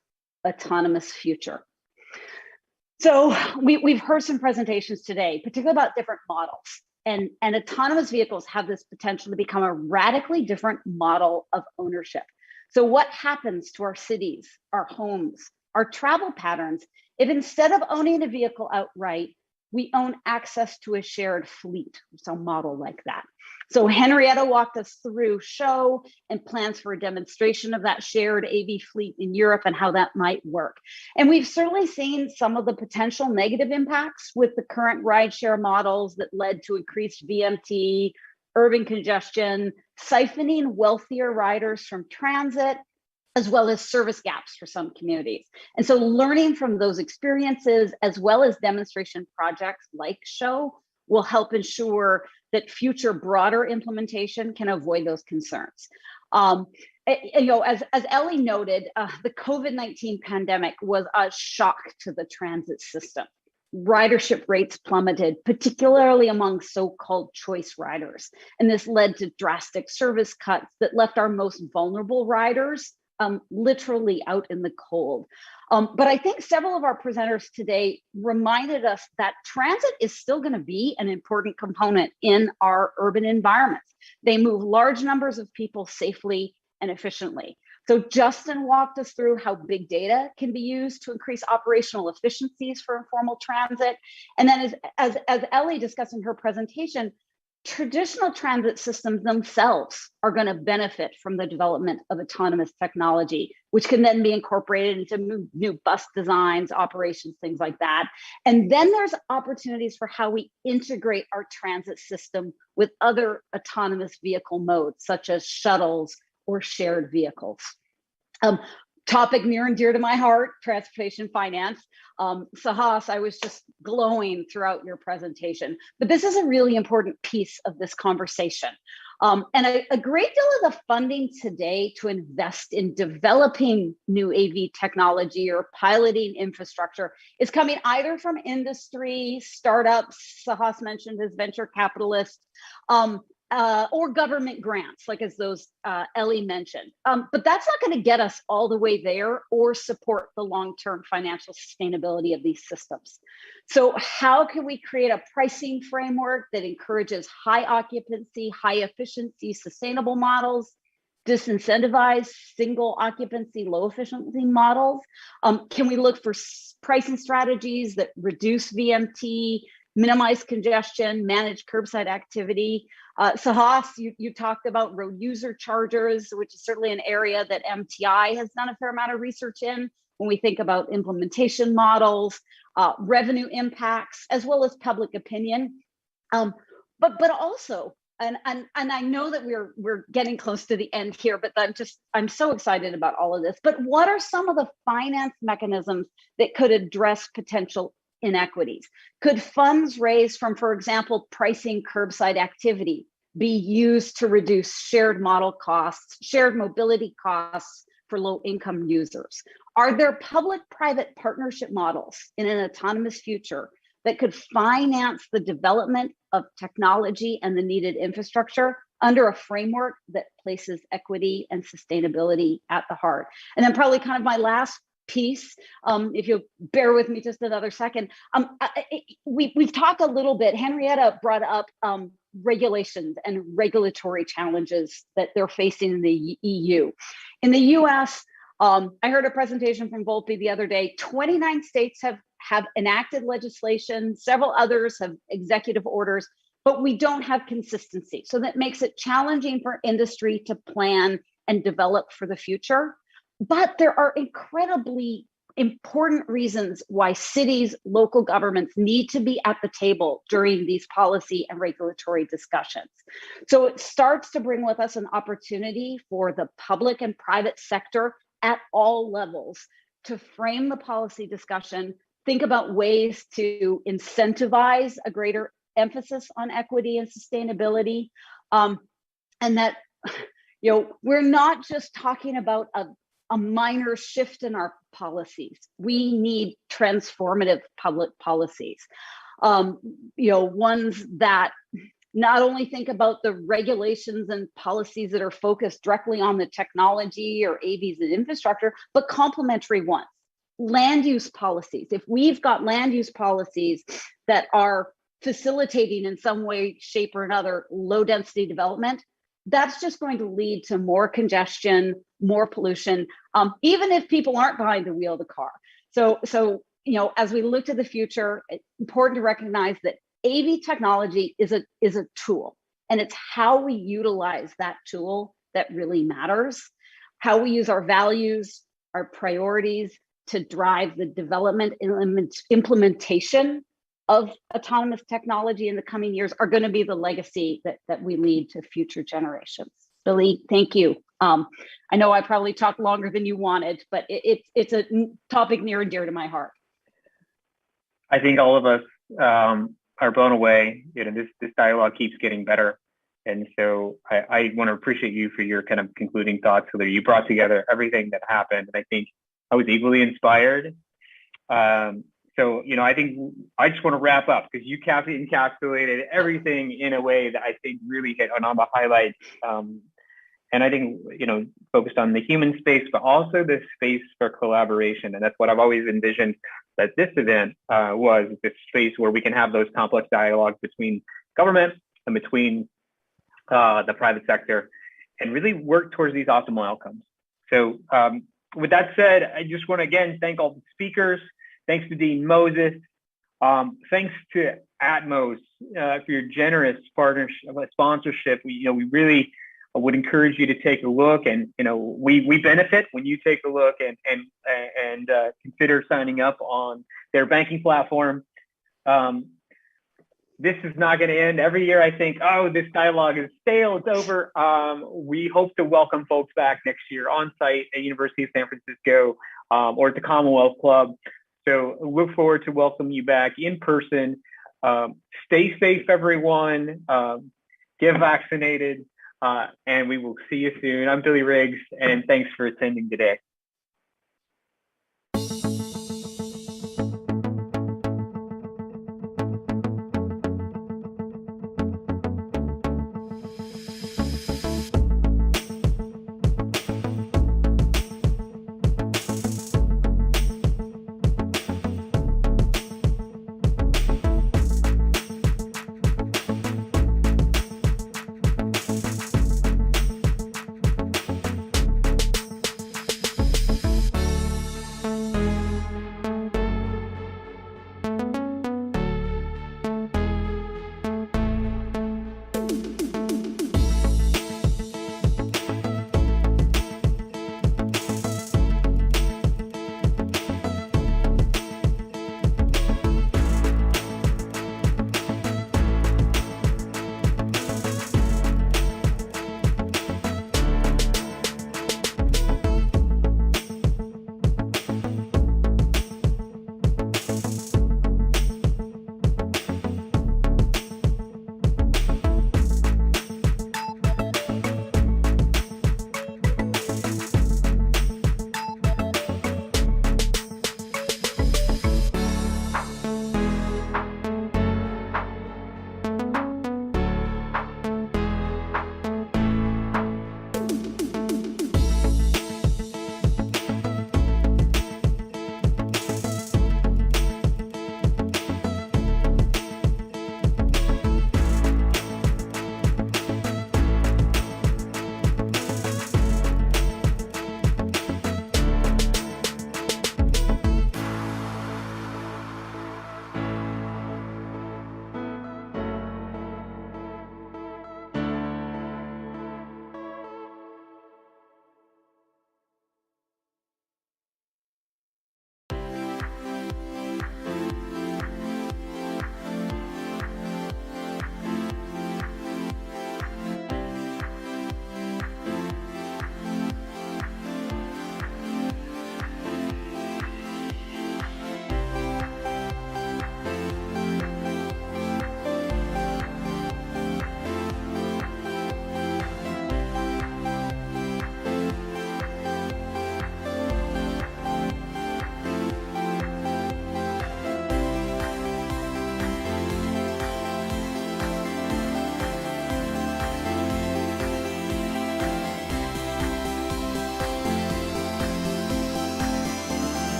autonomous future. So we've heard some presentations today, particularly about different models, and autonomous vehicles have this potential to become a radically different model of ownership. So what happens to our cities, our homes, our travel patterns, if instead of owning a vehicle outright, we own access to a shared fleet, some model like that? So Henrietta walked us through show and plans for a demonstration of that shared AV fleet in Europe and how that might work. And we've certainly seen some of the potential negative impacts with the current rideshare models that led to increased VMT, urban congestion, siphoning wealthier riders from transit, as well as service gaps for some communities. And so learning from those experiences, as well as demonstration projects like SHOW, will help ensure that future broader implementation can avoid those concerns. As Ellie noted, the COVID-19 pandemic was a shock to the transit system. Ridership rates plummeted, particularly among so-called choice riders. And this led to drastic service cuts that left our most vulnerable riders literally out in the cold. But I think several of our presenters today reminded us that transit is still going to be an important component in our urban environments. They move large numbers of people safely and efficiently. So Justin walked us through how big data can be used to increase operational efficiencies for informal transit. And then as Ellie discussed in her presentation, traditional transit systems themselves are going to benefit from the development of autonomous technology, which can then be incorporated into new bus designs, operations, things like that. And then there's opportunities for how we integrate our transit system with other autonomous vehicle modes, such as shuttles or shared vehicles. Topic near and dear to my heart, transportation finance. Sahas, I was just glowing throughout your presentation, but this is a really important piece of this conversation. And a great deal of the funding today to invest in developing new AV technology or piloting infrastructure is coming either from industry, startups, Sahas mentioned as venture capitalists, or government grants, like as those Ellie mentioned. But that's not going to get us all the way there or support the long-term financial sustainability of these systems. So how can we create a pricing framework that encourages high occupancy, high efficiency, sustainable models, disincentivize single occupancy, low efficiency models? Can we look for pricing strategies that reduce VMT, minimize congestion, manage curbside activity? Sahas, you talked about road user chargers, which is certainly an area that MTI has done a fair amount of research in when we think about implementation models, revenue impacts, as well as public opinion. But also, and I know that we're getting close to the end here, but I'm so excited about all of this. But what are some of the finance mechanisms that could address potential inequities? Could funds raised from, for example, pricing curbside activity be used to reduce shared model costs, shared mobility costs for low-income users? Are there public-private partnership models in an autonomous future that could finance the development of technology and the needed infrastructure under a framework that places equity and sustainability at the heart? And then probably kind of my last piece, if you'll bear with me just another second. We've talked a little bit, Henrietta brought up regulations and regulatory challenges that they're facing in the EU. In the US, I heard a presentation from Volpe the other day. 29 states have enacted legislation, several others have executive orders, but we don't have consistency. So that makes it challenging for industry to plan and develop for the future. But there are incredibly important reasons why cities, local governments need to be at the table during these policy and regulatory discussions. So it starts to bring with us an opportunity for the public and private sector at all levels to frame the policy discussion, think about ways to incentivize a greater emphasis on equity and sustainability, and that we're not just talking about a minor shift in our policies. We need transformative public policies, ones that not only think about the regulations and policies that are focused directly on the technology or AVs and infrastructure, but complementary ones. Land use policies. If we've got land use policies that are facilitating in some way, shape, or another low density development, that's just going to lead to more congestion, more pollution, even if people aren't behind the wheel of the car. So as we look to the future, it's important to recognize that AV technology is a tool, and it's how we utilize that tool that really matters. How we use our values, our priorities to drive the development and implementation of autonomous technology in the coming years are going to be the legacy that we lead to future generations. Billy, thank you. I know I probably talked longer than you wanted, but it's a topic near and dear to my heart. I think all of us are blown away. This dialogue keeps getting better. And so I want to appreciate you for your kind of concluding thoughts, so that you brought together everything that happened. And I think I was equally inspired. So, I think I just want to wrap up, because you encapsulated everything in a way that I think really hit on all the highlights. And I think, focused on the human space, but also the space for collaboration. And that's what I've always envisioned that this event was, this space where we can have those complex dialogues between government and between the private sector, and really work towards these optimal outcomes. So with that said, I just want to again thank all the speakers. Thanks to Dean Moses. Thanks to Atmos for your generous partnership, sponsorship. We really would encourage you to take a look, and we benefit when you take a look and consider signing up on their banking platform. This is not going to end. Every year I think, oh, this dialogue is stale, it's over. We hope to welcome folks back next year on site at University of San Francisco or at the Commonwealth Club. So look forward to welcoming you back in person. Stay safe, everyone. Get vaccinated, and we will see you soon. I'm Billy Riggs, and thanks for attending today.